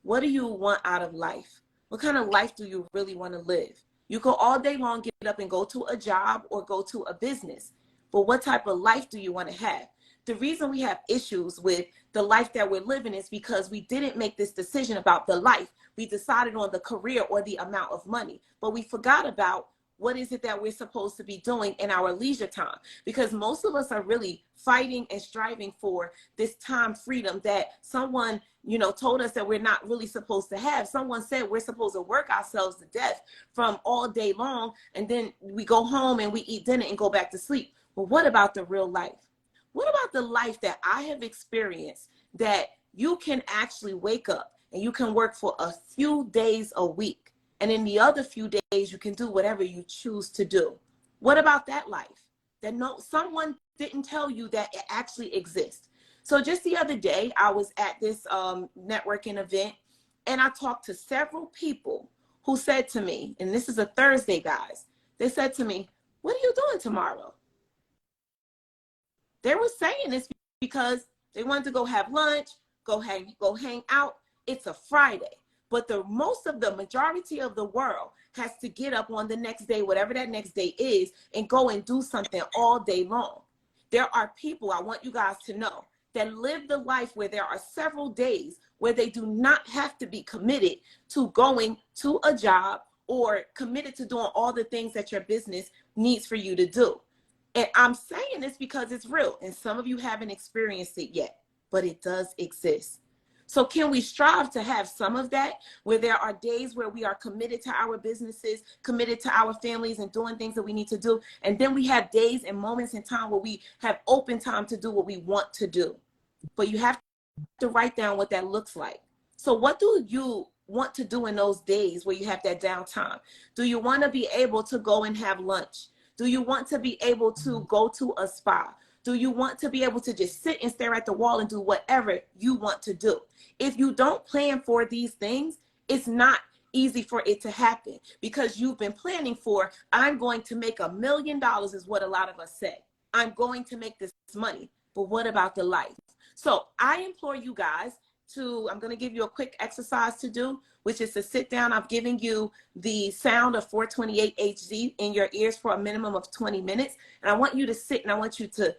What do you want out of life? What kind of life do you really want to live? You go all day long, get up and go to a job or go to a business. But what type of life do you want to have? The reason we have issues with the life that we're living is because we didn't make this decision about the life. We decided on the career or the amount of money, but we forgot about what is it that we're supposed to be doing in our leisure time? Because most of us are really fighting and striving for this time freedom that someone, told us that we're not really supposed to have. Someone said we're supposed to work ourselves to death from all day long, and then we go home and we eat dinner and go back to sleep. Well, what about the real life? What about the life that I have experienced, that you can actually wake up and you can work for a few days a week, and in the other few days you can do whatever you choose to do? What about that life that someone didn't tell you that it actually exists? So just the other day, I was at this networking event, and I talked to several people who said to me, and this is a Thursday, guys, they said to me, "What are you doing tomorrow?" They were saying this because they wanted to go have lunch, go hang out. It's a Friday. But the majority of the world has to get up on the next day, whatever that next day is, and go and do something all day long. There are people, I want you guys to know, that live the life where there are several days where they do not have to be committed to going to a job or committed to doing all the things that your business needs for you to do. And I'm saying this because it's real, and some of you haven't experienced it yet, but it does exist. So can we strive to have some of that, where there are days where we are committed to our businesses, committed to our families, and doing things that we need to do, and then we have days and moments in time where we have open time to do what we want to do? But you have to write down what that looks like. So what do you want to do in those days where you have that downtime? Do you want to be able to go and have lunch? Do you want to be able to go to a spa? Do you want to be able to just sit and stare at the wall and do whatever you want to do? If you don't plan for these things, it's not easy for it to happen, because you've been planning for, I'm going to make $1 million, is what a lot of us say. I'm going to make this money. But what about the life? So I implore you guys I'm going to give you a quick exercise to do, which is to sit down. I've given you the sound of 428HZ in your ears for a minimum of 20 minutes. And I want you to sit and I want you to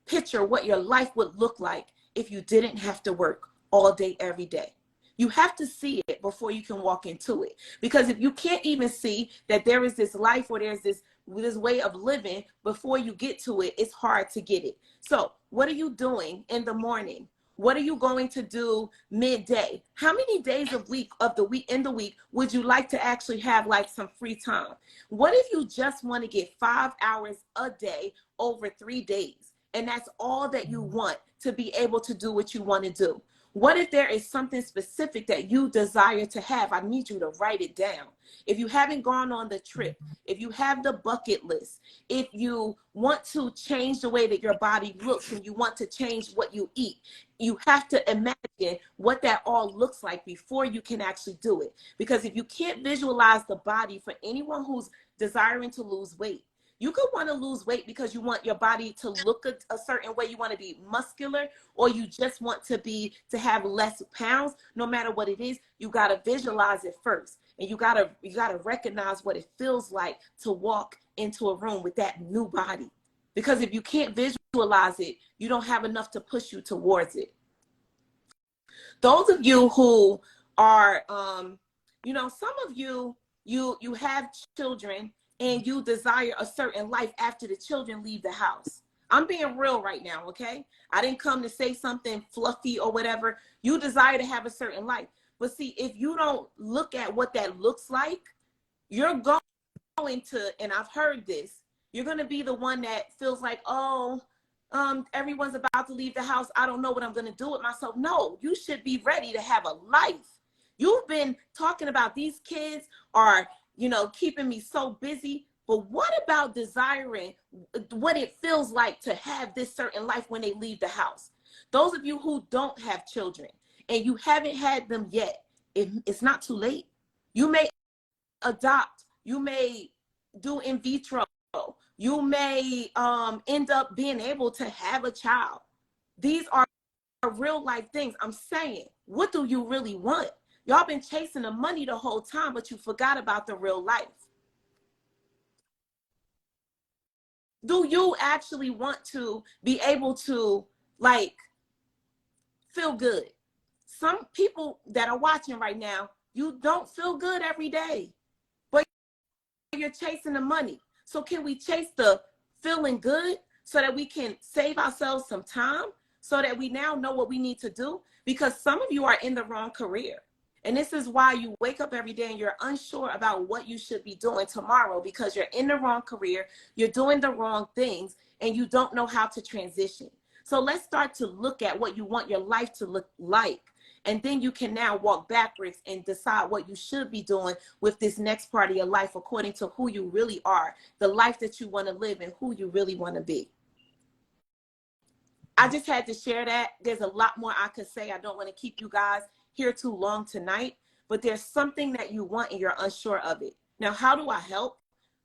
picture what your life would look like if you didn't have to work all day, every day. You have to see it before you can walk into it. Because if you can't even see that there is this life or there's this way of living before you get to it, it's hard to get it. So what are you doing in the morning? What are you going to do midday? How many days of the week in the week would you like to actually have like some free time? What if you just want to get 5 hours a day over 3 days? And that's all that you want to be able to do what you want to do. What if there is something specific that you desire to have? I need you to write it down. If you haven't gone on the trip, if you have the bucket list, if you want to change the way that your body looks and you want to change what you eat, you have to imagine what that all looks like before you can actually do it. Because if you can't visualize the body, for anyone who's desiring to lose weight, you could want to lose weight because you want your body to look a certain way. You want to be muscular, or you just want to have less pounds. No matter what it is, you got to visualize it first. And you got to recognize what it feels like to walk into a room with that new body. Because if you can't visualize it, you don't have enough to push you towards it. Those of you who are, some of you have children and you desire a certain life after the children leave the house. I'm being real right now, okay? I didn't come to say something fluffy or whatever. You desire to have a certain life. But see, if you don't look at what that looks like, you're going to, and I've heard this, you're going to be the one that feels like, everyone's about to leave the house. I don't know what I'm going to do with myself. No, you should be ready to have a life. You've been talking about these kids are, keeping me so busy. But what about desiring what it feels like to have this certain life when they leave the house? Those of you who don't have children and you haven't had them yet, it's not too late. You may adopt. You may do in vitro. You may end up being able to have a child. These are real life things. I'm saying, what do you really want? Y'all been chasing the money the whole time, but you forgot about the real life. Do you actually want to be able to feel good? Some people that are watching right now, you don't feel good every day, but you're chasing the money. So can we chase the feeling good so that we can save ourselves some time so that we now know what we need to do? Because some of you are in the wrong career. And this is why you wake up every day and you're unsure about what you should be doing tomorrow, because you're in the wrong career, you're doing the wrong things, and you don't know how to transition. So let's start to look at what you want your life to look like. And then you can now walk backwards and decide what you should be doing with this next part of your life according to who you really are, the life that you want to live and who you really want to be. I just had to share that. There's a lot more I could say. I don't want to keep you guys here too long tonight, but there's something that you want and you're unsure of it. Now, how do I help?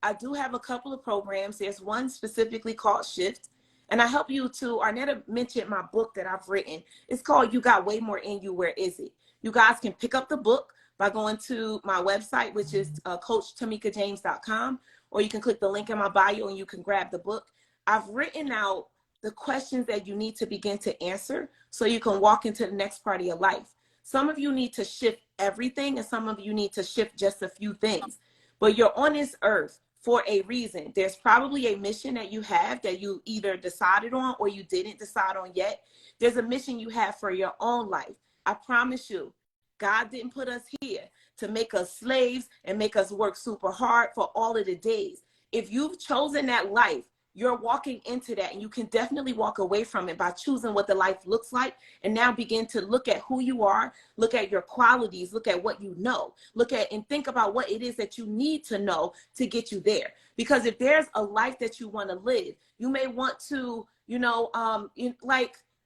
I do have a couple of programs. There's one specifically called Shift, and I help you to, Arnetta mentioned my book that I've written. It's called You Got Way More in You, Where Is It? You guys can pick up the book by going to my website, which is coachtamikajames.com, or you can click the link in my bio and you can grab the book. I've written out the questions that you need to begin to answer so you can walk into the next part of your life. Some of you need to shift everything, and some of you need to shift just a few things. But you're on this earth for a reason. There's probably a mission that you have that you either decided on or you didn't decide on yet. There's a mission you have for your own life. I promise you, God didn't put us here to make us slaves and make us work super hard for all of the days. If you've chosen that life, you're walking into that, and you can definitely walk away from it by choosing what the life looks like, and now begin to look at who you are, look at your qualities, look at what you know, look at and think about what it is that you need to know to get you there. Because if there's a life that you want to live, you may want to,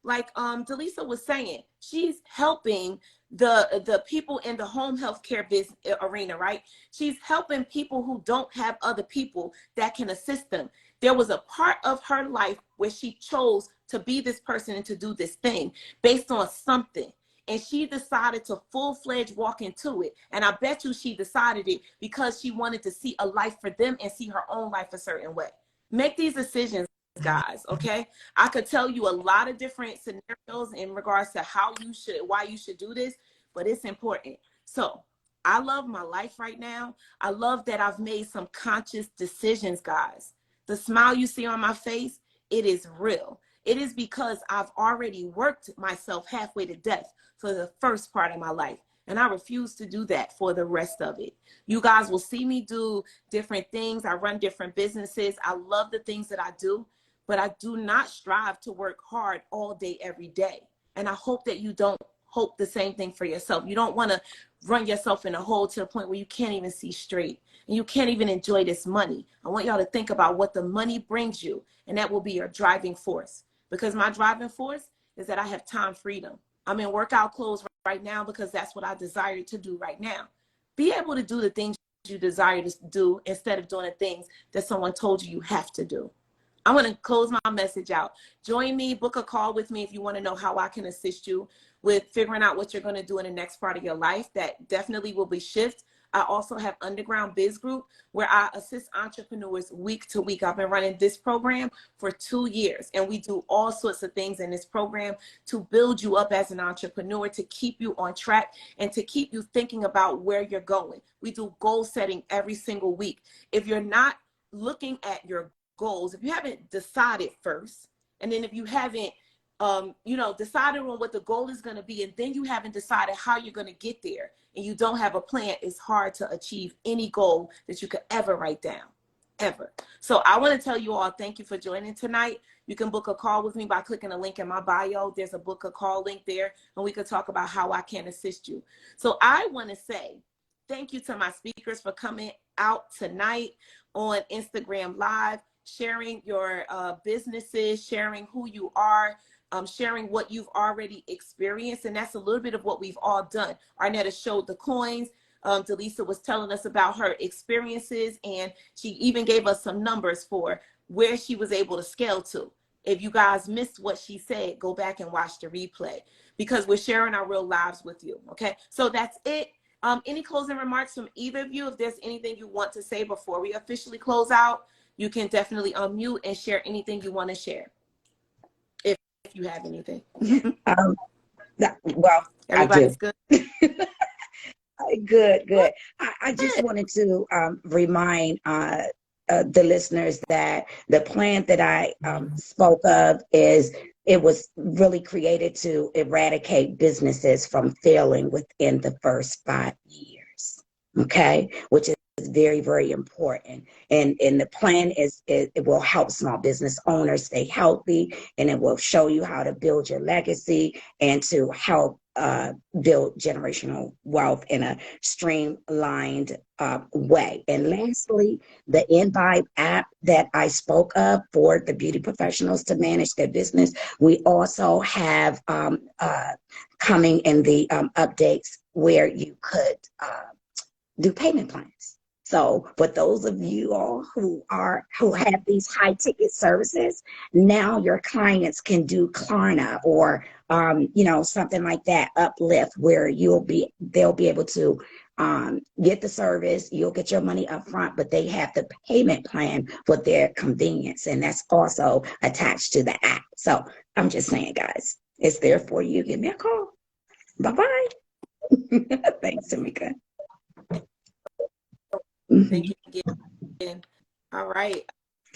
Delisa was saying, she's helping the people in the home health care business arena, right? She's helping people who don't have other people that can assist them. There was a part of her life where she chose to be this person and to do this thing based on something. And she decided to full-fledged walk into it. And I bet you she decided it because she wanted to see a life for them and see her own life a certain way. Make these decisions, guys, okay? I could tell you a lot of different scenarios in regards to why you should do this. but it's important. So I love my life right now. I love that I've made some conscious decisions, guys. The smile you see on my face, it is real. It is because I've already worked myself halfway to death for the first part of my life. And I refuse to do that for the rest of it. You guys will see me do different things. I run different businesses. I love the things that I do, but I do not strive to work hard all day, every day. And I hope that you don't hope the same thing for yourself. You don't want to run yourself in a hole to the point where you can't even see straight and you can't even enjoy this money. I want y'all to think about what the money brings you, and that will be your driving force. Because my driving force is that I have time freedom. I'm in workout clothes right now because that's what I desire to do right now. Be able to do the things you desire to do instead of doing the things that someone told you you have to do. I'm going to close my message out. Join me, book a call with me if you want to know how I can assist you with figuring out what you're going to do in the next part of your life. That definitely will be shift. I also have Underground Biz Group where I assist entrepreneurs week to week. I've been running this program for 2 years, and we do all sorts of things in this program to build you up as an entrepreneur, to keep you on track, and to keep you thinking about where you're going. We do goal setting every single week. If you're not looking at your goals, if you haven't decided first, and then if you haven't decided on what the goal is going to be, and then you haven't decided how you're going to get there, and you don't have a plan, it's hard to achieve any goal that you could ever write down, ever. So I want to tell you all, thank you for joining tonight. You can book a call with me by clicking the link in my bio. There's a book a call link there, and we could talk about how I can assist you. So I want to say thank you to my speakers for coming out tonight on Instagram Live, sharing your businesses, sharing who you are, sharing what you've already experienced. And that's a little bit of what we've all done. Arnetta showed the coins. Delisa was telling us about her experiences, and she even gave us some numbers for where she was able to scale to. If you guys missed what she said, go back and watch the replay, because we're sharing our real lives with you. Okay, so that's it. Any closing remarks from either of you? If there's anything you want to say before we officially close out, you can definitely unmute and share anything you want to share, if you have anything. Well, Everybody's good? Good. I just wanted to remind the listeners that the plan that I spoke of it was really created to eradicate businesses from failing within the first 5 years. Okay, which is very, very important. And the plan it will help small business owners stay healthy, and it will show you how to build your legacy and to help build generational wealth in a streamlined way. And lastly, the InVibe app that I spoke of for the beauty professionals to manage their business, we also have coming in the updates where you could do payment plans. So for those of you all who have these high ticket services, now your clients can do Klarna or something like that, Uplift, where they'll be able to get the service, you'll get your money up front, but they have the payment plan for their convenience, and that's also attached to the app. So I'm just saying, guys, it's there for you. Give me a call. Bye-bye. Thanks, Tamika. Thank you again. All right.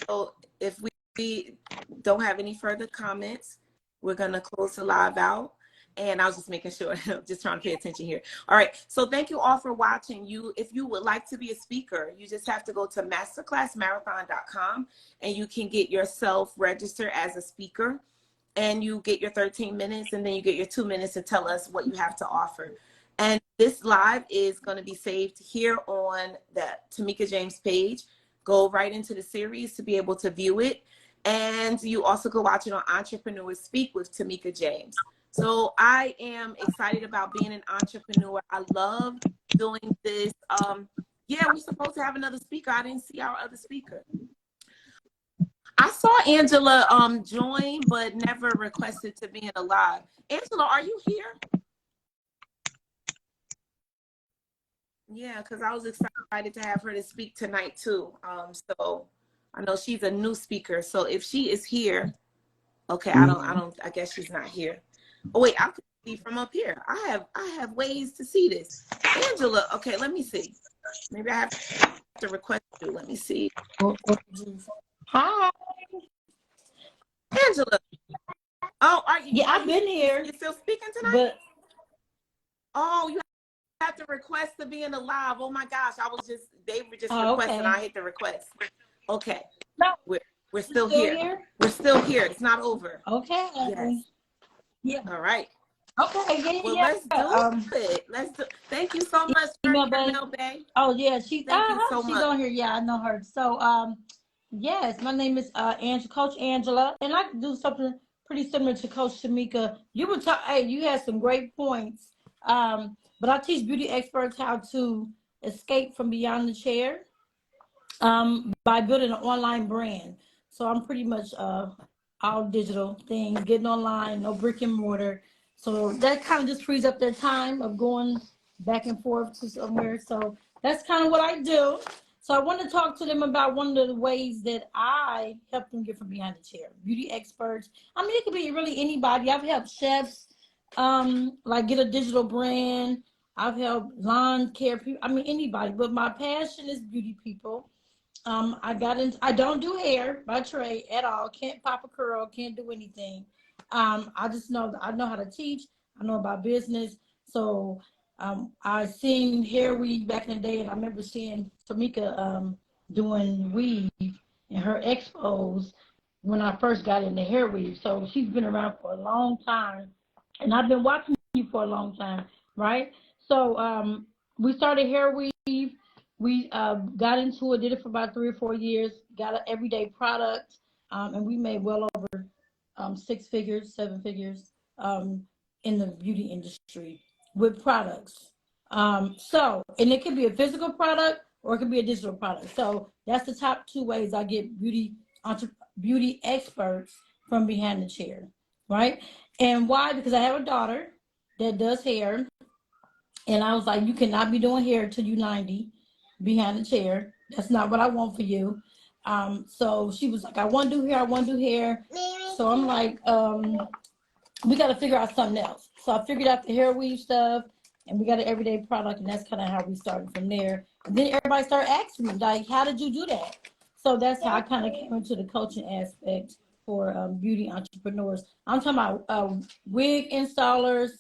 So if we don't have any further comments, we're going to close the live out. And I was just making sure, just trying to pay attention here. All right. So thank you all for watching. If you would like to be a speaker, you just have to go to masterclassmarathon.com, and you can get yourself registered as a speaker, and you get your 13 minutes, and then you get your 2 minutes to tell us what you have to offer. And this live is going to be saved here on the Tamika James page. Go right into the series to be able to view it. And you also go watch it on Entrepreneurs Speak with Tamika James. So I am excited about being an entrepreneur. I love doing this. Yeah, we're supposed to have another speaker. I didn't see our other speaker. I saw Angela join, but never requested to be in a live. Angela, are you here? Yeah, because I was excited to have her to speak tonight too. So I know she's a new speaker. So if she is here, okay, I guess she's not here. Oh wait, I could from up here. I have ways to see this. Angela, okay, let me see. Maybe I have to request you. Let me see. Hi. Angela. Oh, are you? Yeah, I've been here. You still speaking tonight? But oh, you have to request to be in the live. Oh my gosh, they were just oh, requesting. okay. I hit the request. Okay, No, we're still here. We're still here. It's not over. Okay. Yes. Yeah. All right. Okay. Yeah. Well, Yeah. let's do it. Thank you so much for Email Bay. email, Bay. Oh yeah, Thank you so she's much. on here. Yeah, I know her. So yes, my name is Coach Angela, and I do something pretty similar to Coach Shamika. You were hey, you had some great points. But I teach beauty experts how to escape from beyond the chair by building an online brand. So I'm pretty much all digital things, getting online, no brick and mortar. So that kind of just frees up their time of going back and forth to somewhere. So that's kind of what I do. So I want to talk to them about one of the ways that I help them get from behind the chair. Beauty experts. I mean, it could be really anybody. I've helped chefs like get a digital brand. I've helped lawn care people. I mean, anybody. But my passion is beauty people. I don't do hair by trade at all. Can't pop a curl, can't do anything. I just know, I know how to teach. I know about business. So, I seen hair weave back in the day, and I remember seeing Tamika, doing weave in her expos when I first got into hair weave. So she's been around for a long time, and I've been watching you for a long time, right? So, we started hair weave. We got into it, did it for about 3 or 4 years, got an everyday product, and we made well over 6 figures, 7 figures in the beauty industry with products. And it could be a physical product or it could be a digital product. So that's the top 2 ways I get beauty experts from behind the chair, right? And why? Because I have a daughter that does hair, and I was like, you cannot be doing hair till you're 90 behind the chair. That's not what I want for you. So she was like, I want to do hair. I want to do hair. So I'm like, we got to figure out something else. So I figured out the hair weave stuff, and we got an everyday product, and that's kind of how we started from there. And then everybody started asking me, like, how did you do that? So that's how I kind of came into the coaching aspect for beauty entrepreneurs. I'm talking about wig installers,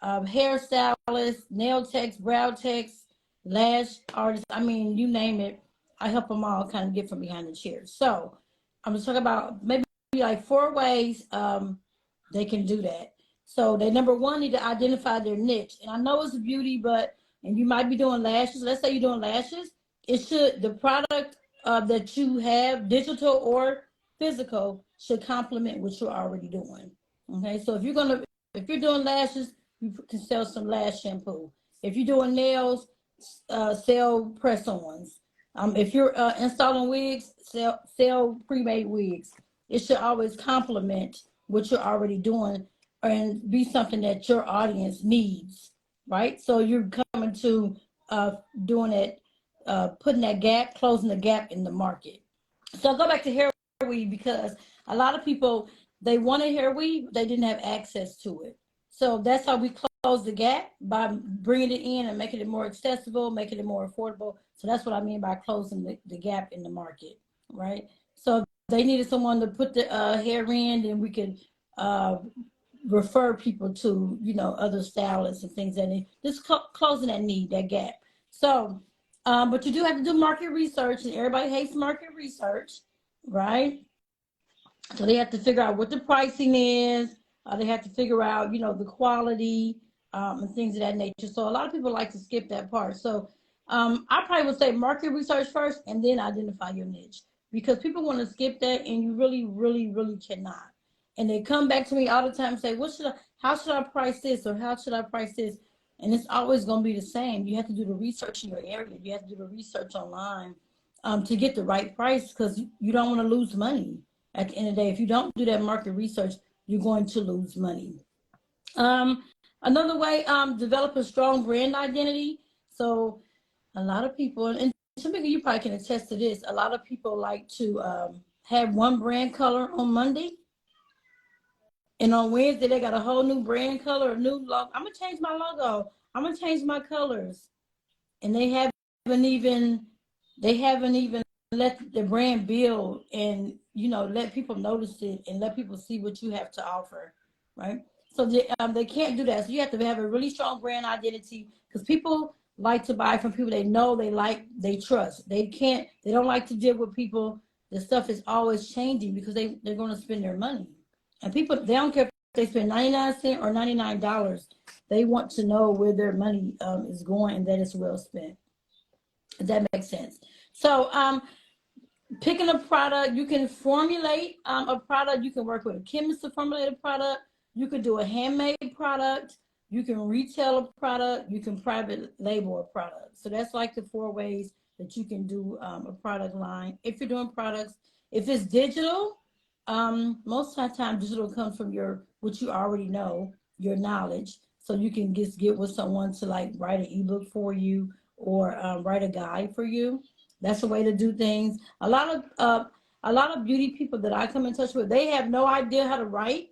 hairstylists, nail techs, brow techs, lash artists. I mean, you name it. I help them all kind of get from behind the chair. So I'm going to talk about maybe like 4 ways they can do that. So they, number one, need to identify their niche. And I know it's beauty, and you might be doing lashes. Let's say you're doing lashes. The product that you have, digital or physical, should complement what you're already doing. Okay, so if you're doing lashes, you can sell some lash shampoo. If you're doing nails, sell press-ons. If you're installing wigs, sell pre-made wigs. It should always complement what you're already doing and be something that your audience needs, right? So you're coming to doing it, putting that gap, closing the gap in the market. So I'll go back to hair weave because a lot of people, they want a hair weave, they didn't have access to it. So that's how we close the gap, by bringing it in and making it more accessible, making it more affordable. So that's what I mean by closing the gap in the market, right? So they needed someone to put the hair in, and we could refer people to, other stylists and things that need, just closing that need, that gap. So, but you do have to do market research, and everybody hates market research, right? So they have to figure out what the pricing is. They have to figure out, the quality and things of that nature. So a lot of people like to skip that part. So I probably would say market research first, and then identify your niche, because people want to skip that, and you really, really, really cannot. And they come back to me all the time and say, how should I price this, or how should I price this? And it's always going to be the same. You have to do the research in your area. You have to do the research online to get the right price, because you don't want to lose money. At the end of the day, if you don't do that market research, you're going to lose money. Another way, develop a strong brand identity. So a lot of people, and Tamika, you probably can attest to this, a lot of people like to have one brand color on Monday And on Wednesday, they got a whole new brand color, a new logo. I'm going to change my logo. I'm going to change my colors. And they haven't even let the brand build and, you know, let people notice it and let people see what you have to offer, right? So they can't do that. So you have to have a really strong brand identity, because people like to buy from people they know, they like, they trust. They don't like to deal with people. The stuff is always changing because they're going to spend their money. And people, they don't care if they spend 99 cents or $99. They want to know where their money is going and that it's well spent. If that makes sense. So picking a product, you can formulate a product. You can work with a chemist to formulate a product. You can do a handmade product. You can retail a product. You can private label a product. So that's like the 4 ways that you can do a product line. If you're doing products, if it's digital, most of the time digital comes from what you already know, your knowledge. So you can just get with someone to like write an ebook for you or write a guide for you. That's a way to do things. A lot of beauty people that I come in touch with, they have no idea how to write.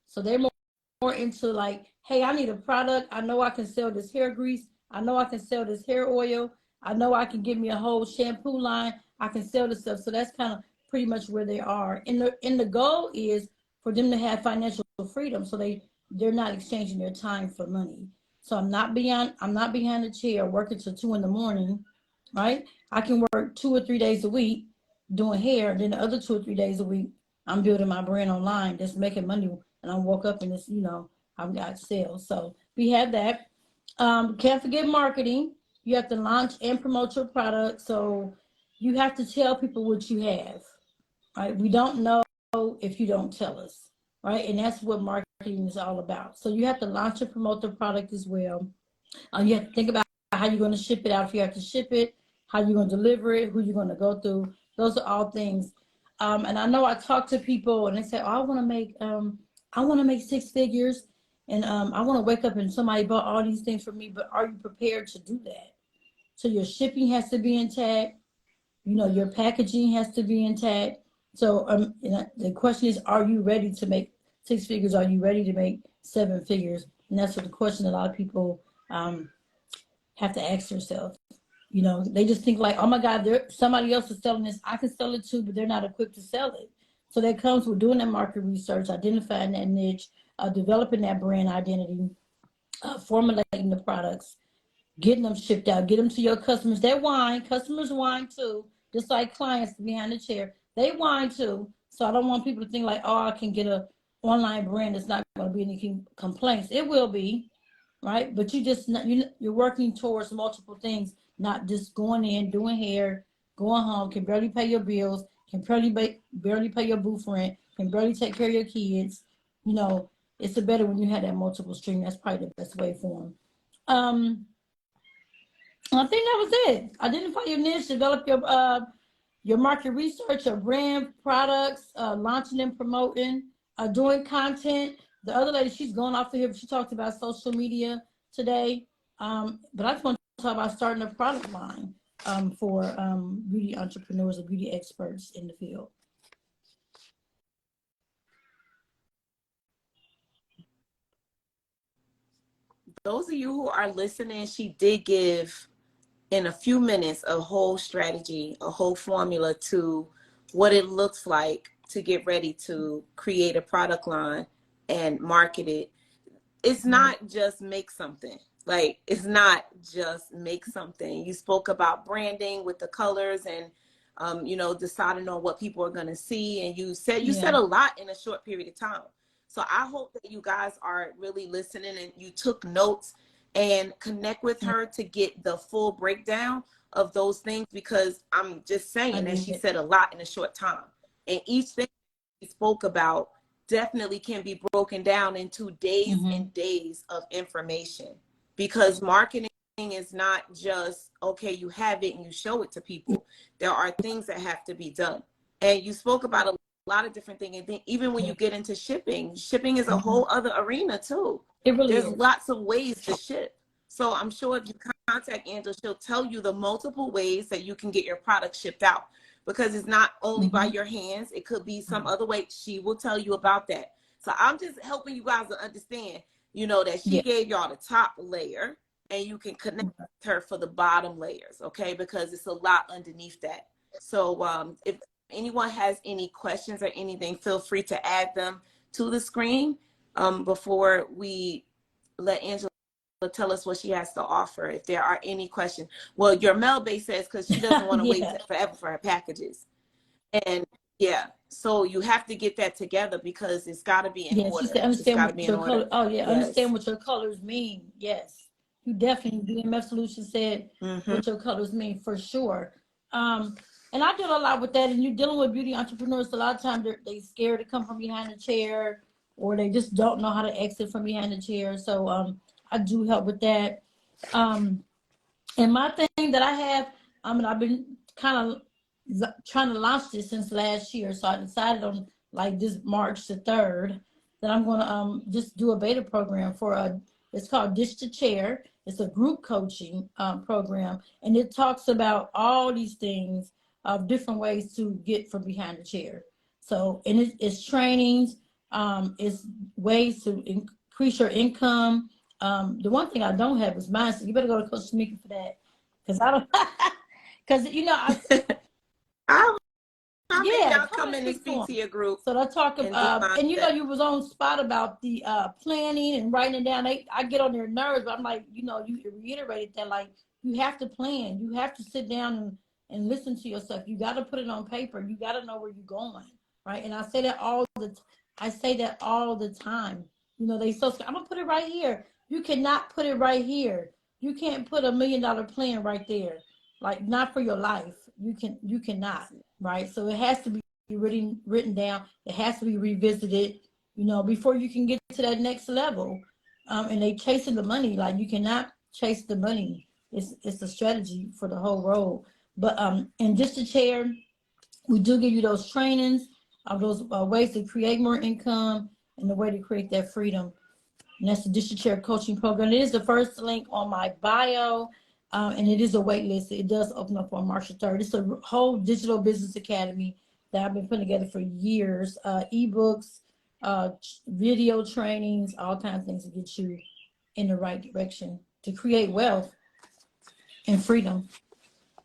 So they're more into like, hey, I need a product. I know I can sell this hair grease. I know I can sell this hair oil. I know I can give me a whole shampoo line. I can sell this stuff. So that's kind of pretty much where they are. And the goal is for them to have financial freedom, so they're not exchanging their time for money. So I'm not behind the chair working till 2 a.m, right? I can work 2 or 3 days a week doing hair, and then the other 2 or 3 days a week, I'm building my brand online, just making money, and I woke up and it's, you know, I've got sales. So we have that. Can't forget marketing. You have to launch and promote your product. So you have to tell people what you have, right? We don't know if you don't tell us, right? And that's what marketing is all about. So you have to launch and promote the product as well. You have to think about how you're going to ship it out if you have to ship it, how you're going to deliver it, who you're going to go through. Those are all things. And I know I talk to people and they say, oh, I want to make 6 figures, and I want to wake up and somebody bought all these things for me, but are you prepared to do that? So your shipping has to be intact. You know, your packaging has to be intact. So the question is, are you ready to make 6 figures? Are you ready to make 7 figures? And that's what the question a lot of people have to ask themselves. You know, they just think like, oh my God, somebody else is selling this. I can sell it too, but they're not equipped to sell it. So that comes with doing that market research, identifying that niche, developing that brand identity, formulating the products, getting them shipped out, get them to your customers. Customers whine too, just like clients behind the chair. They whine too. So I don't want people to think like, oh, I can get a online brand that's not going to be any complaints. It will be, right? But you're working towards multiple things, not just going in, doing hair, going home, can barely pay your bills, can barely pay your booth rent, can barely take care of your kids. You know, it's better when you have that multiple stream. That's probably the best way for them. I think that was it. Identify your niche, develop your market research, your brand, products, launching and promoting, doing content. The other lady, she's going off of here, but she talked about social media today. But I just want to talk about starting a product line for beauty entrepreneurs or beauty experts in the field. Those of you who are listening, she did give in a few minutes a whole strategy, a whole formula to what it looks like to get ready to create a product line and market it. It's not just make something. Like, it's not just make something. You spoke about branding with the colors and you know, deciding on what people are going to see, and you said a lot in a short period of time. So I hope that you guys are really listening and you took notes and connect with her to get the full breakdown of those things, because I'm just saying that she said a lot in a short time. And each thing she spoke about definitely can be broken down into days and days of information, because marketing is not just, okay, you have it and you show it to people. There are things that have to be done. And you spoke about a lot of different things. And then even when you get into shipping is a whole other arena too. It really There's is. lots of ways to ship. So I'm sure if you contact Angela, she'll tell you the multiple ways that you can get your product shipped out, because it's not only by your hands. It could be some other way. She will tell you about that. So I'm just helping you guys to understand, you know, that she gave y'all the top layer and you can connect her for the bottom layers, okay? Because it's a lot underneath that. So if anyone has any questions or anything, feel free to add them to the screen before we let Angela tell us what she has to offer. If there are any questions. Well, your mail base says because she doesn't want to wait forever for her packages. And yeah, so you have to get that together because it's got to be in order. She said, understand what your color. Oh, yeah, yes. Understand what your colors mean. Yes, you definitely. BMF Solutions said what your colors mean for sure. And I deal a lot with that. And you're dealing with beauty entrepreneurs. A lot of times they scared to come from behind the chair, or they just don't know how to exit from behind the chair. So I do help with that. And my thing that I have, I've been kind of trying to launch this since last year. So I decided on like this March the 3rd that I'm going to just do a beta program it's called Dish to Chair. It's a group coaching program, and it talks about all these things of different ways to get from behind the chair. So, and it's trainings, it's ways to increase your income. The one thing I don't have is mindset. You better go to Coach Tamika for that, because I don't. Because y'all come in and speak to your group. So I talk about, and you was on spot about the planning and writing it down. I get on their nerves, but I'm like, you reiterated that, like, you have to plan. You have to sit down and listen to yourself. You got to put it on paper. You got to know where you're going, right? And I say that all the time. They I'm gonna put it right here. You cannot put it right here. You can't put $1 million plan right there, like, not for your life. You cannot, right? So it has to be written down. It has to be revisited, before you can get to that next level. And they chasing the money. Like, you cannot chase the money. It's a strategy for the whole road. But in Just a Chair, we do give you those trainings of those ways to create more income and the way to create that freedom. And that's the Dish to Chair coaching program. It is the first link on my bio. And it is a wait list. It does open up on March 3rd. It's a whole digital business academy that I've been putting together for years. Ebooks, video trainings, all kinds of things to get you in the right direction to create wealth and freedom.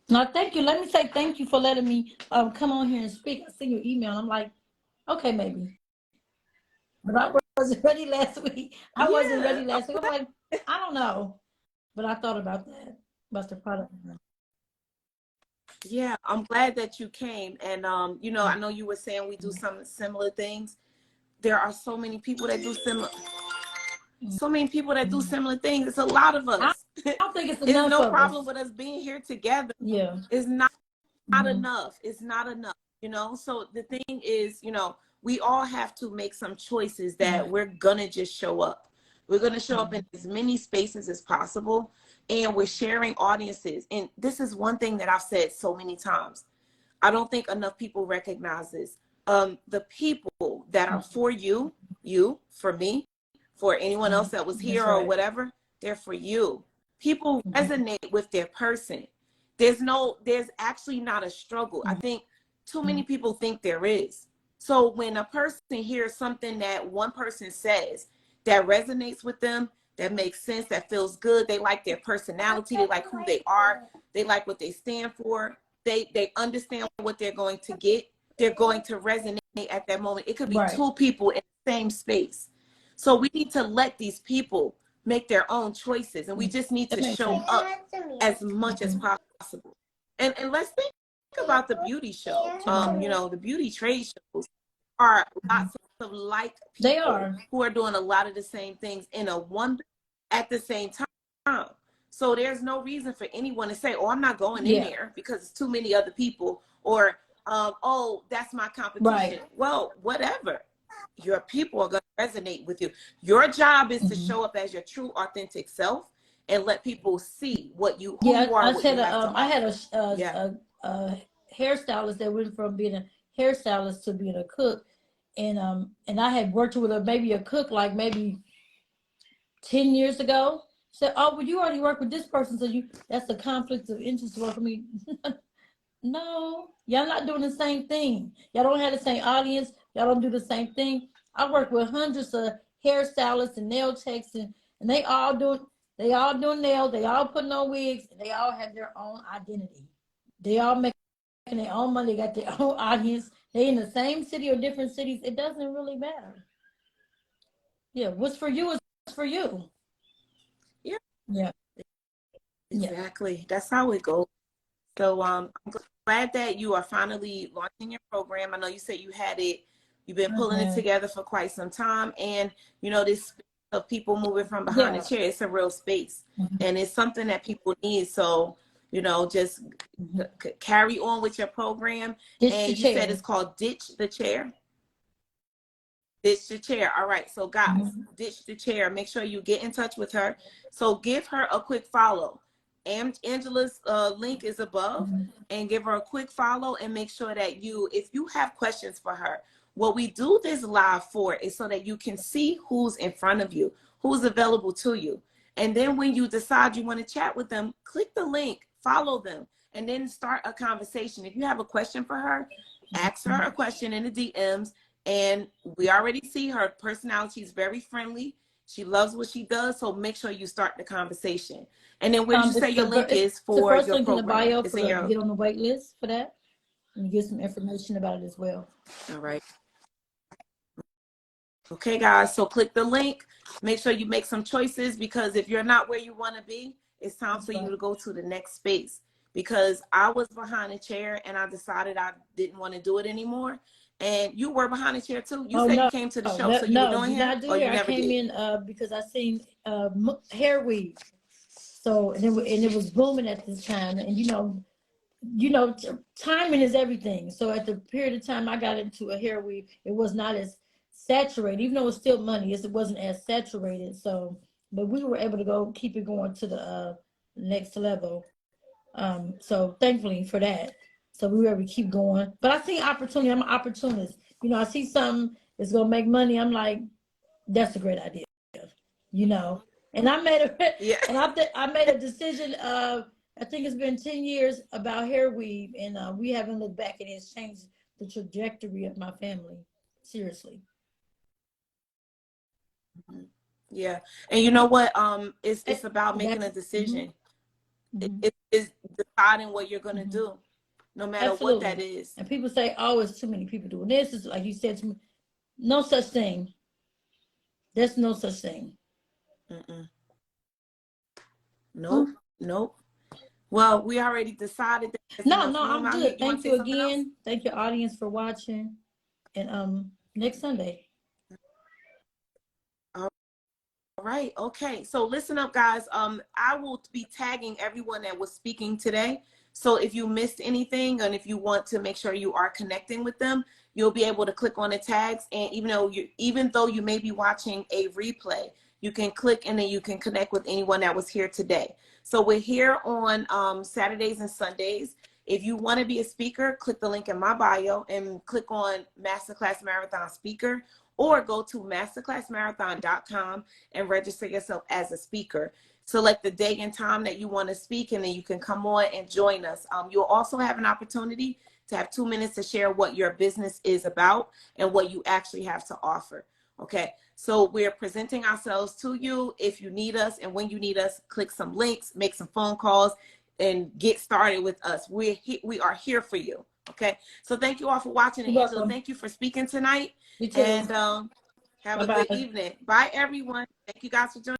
Now, thank you. Let me say thank you for letting me come on here and speak. I see your email. I'm like, okay, maybe. But I wasn't ready last week. I wasn't ready last week. I'm like, I don't know. But I thought about that. About the product. Yeah, I'm glad that you came. And, I know you were saying we do some similar things. There are so many people that do similar things. It's a lot of us. I don't think it's enough. There's no problem with us being here together. Yeah. It's not enough. It's not enough, So the thing is, we all have to make some choices that we're going to just show up. We're going to show up in as many spaces as possible. And we're sharing audiences. And this is one thing that I've said so many times. I don't think enough people recognize this. The people that are for you, for me, for anyone else that was here or whatever, they're for you. People resonate with their person. There's actually not a struggle. I think too many people think there is. So when a person hears something that one person says that resonates with them, that makes sense, that feels good, they like their personality, they like who they are, they like what they stand for, they understand what they're going to get, they're going to resonate at that moment. It could be two people in the same space. So we need to let these people make their own choices, and we just need to show up as much as possible. And let's think about the beauty show. The beauty trade shows are lots of like people who are doing a lot of the same things at the same time. So there's no reason for anyone to say, oh, I'm not going in there because it's too many other people, or oh, that's my competition. Well, whatever. Your people are going to resonate with you. Your job is to show up as your true, authentic self and let people see who you are. I had a hairstylist that went from being a hairstylist to being a cook. And I had worked with a cook like maybe 10 years ago. Said, oh, well, you already work with this person, so that's a conflict of interest work for me. No, y'all not doing the same thing. Y'all don't have the same audience. Y'all don't do the same thing. I work with hundreds of hairstylists and nail techs, and they all doing nails, they all putting on wigs, and they all have their own identity. They all making their own money, got their own audience. They in the same city or different cities. It doesn't really matter. Yeah, what's for you is for you. Yeah. Yeah. Exactly. Yeah. That's how it goes. So I'm glad that you are finally launching your program. I know you said you've been pulling it together for quite some time. And, this space of people moving from behind the chair, it's a real space. And it's something that people need. So, just carry on with your program. And you said it's called Ditch the Chair. Ditch the Chair. All right. So, guys, Ditch the Chair. Make sure you get in touch with her. So give her a quick follow. Angela's link is above, and give her a quick follow, and make sure that if you have questions for her, what we do this live for is so that you can see who's in front of you, who's available to you. And then when you decide you want to chat with them, click the link, follow them, and then start a conversation. If you have a question for her, ask her a question in the DMs. And we already see her personality is very friendly. She loves what she does. So make sure you start the conversation. And then where did you say your link is for your program? The first link in the bio for to get on the wait list for that. And get some information about it as well. All right. Okay, guys. So click the link. Make sure you make some choices, because if you're not where you want to be, it's time for you to go to the next space. Because I was behind a chair and I decided I didn't want to do it anymore. And you were behind a chair too. You said you came to the show, so you were doing hair? No, I came in because I seen hair weave. So and it was booming at this time, and timing is everything. So at the period of time I got into a hair weave, it was not as saturated, even though it's still money. It wasn't as saturated. So, but we were able to keep it going to the next level. So thankfully for that. So we were able to keep going. But I see opportunity. I'm an opportunist. I see something that's gonna make money. I'm like, that's a great idea. And I made I made a decision. I think it's been 10 years about hair weave, and we haven't looked back, and it's changed the trajectory of my family. Seriously. Yeah. And you know what? It's about making a decision. It's deciding what you're going to do, no matter what that is. And people say, oh, it's too many people doing this. It's like you said, no such thing. There's no such thing. Nope. Well, we already decided that. No, I'm good. Thank you again. Thank your audience for watching. And next Sunday. All right. Okay. So listen up, guys. I will be tagging everyone that was speaking today. So if you missed anything, and if you want to make sure you are connecting with them, you'll be able to click on the tags. And even though you may be watching a replay, you can click and then you can connect with anyone that was here today. So we're here on Saturdays and Sundays. If you want to be a speaker, click the link in my bio and click on Masterclass Marathon Speaker, or go to masterclassmarathon.com and register yourself as a speaker. Select the day and time that you want to speak, and then you can come on and join us. You'll also have an opportunity to have 2 minutes to share what your business is about and what you actually have to offer. Okay, so we're presenting ourselves to you. If you need us and when you need us, click some links, make some phone calls, and get started with us. We are here for you. Okay, so thank you all for watching. And Angela, thank you for speaking tonight. You too. And have a good evening. Bye, everyone. Thank you guys for joining.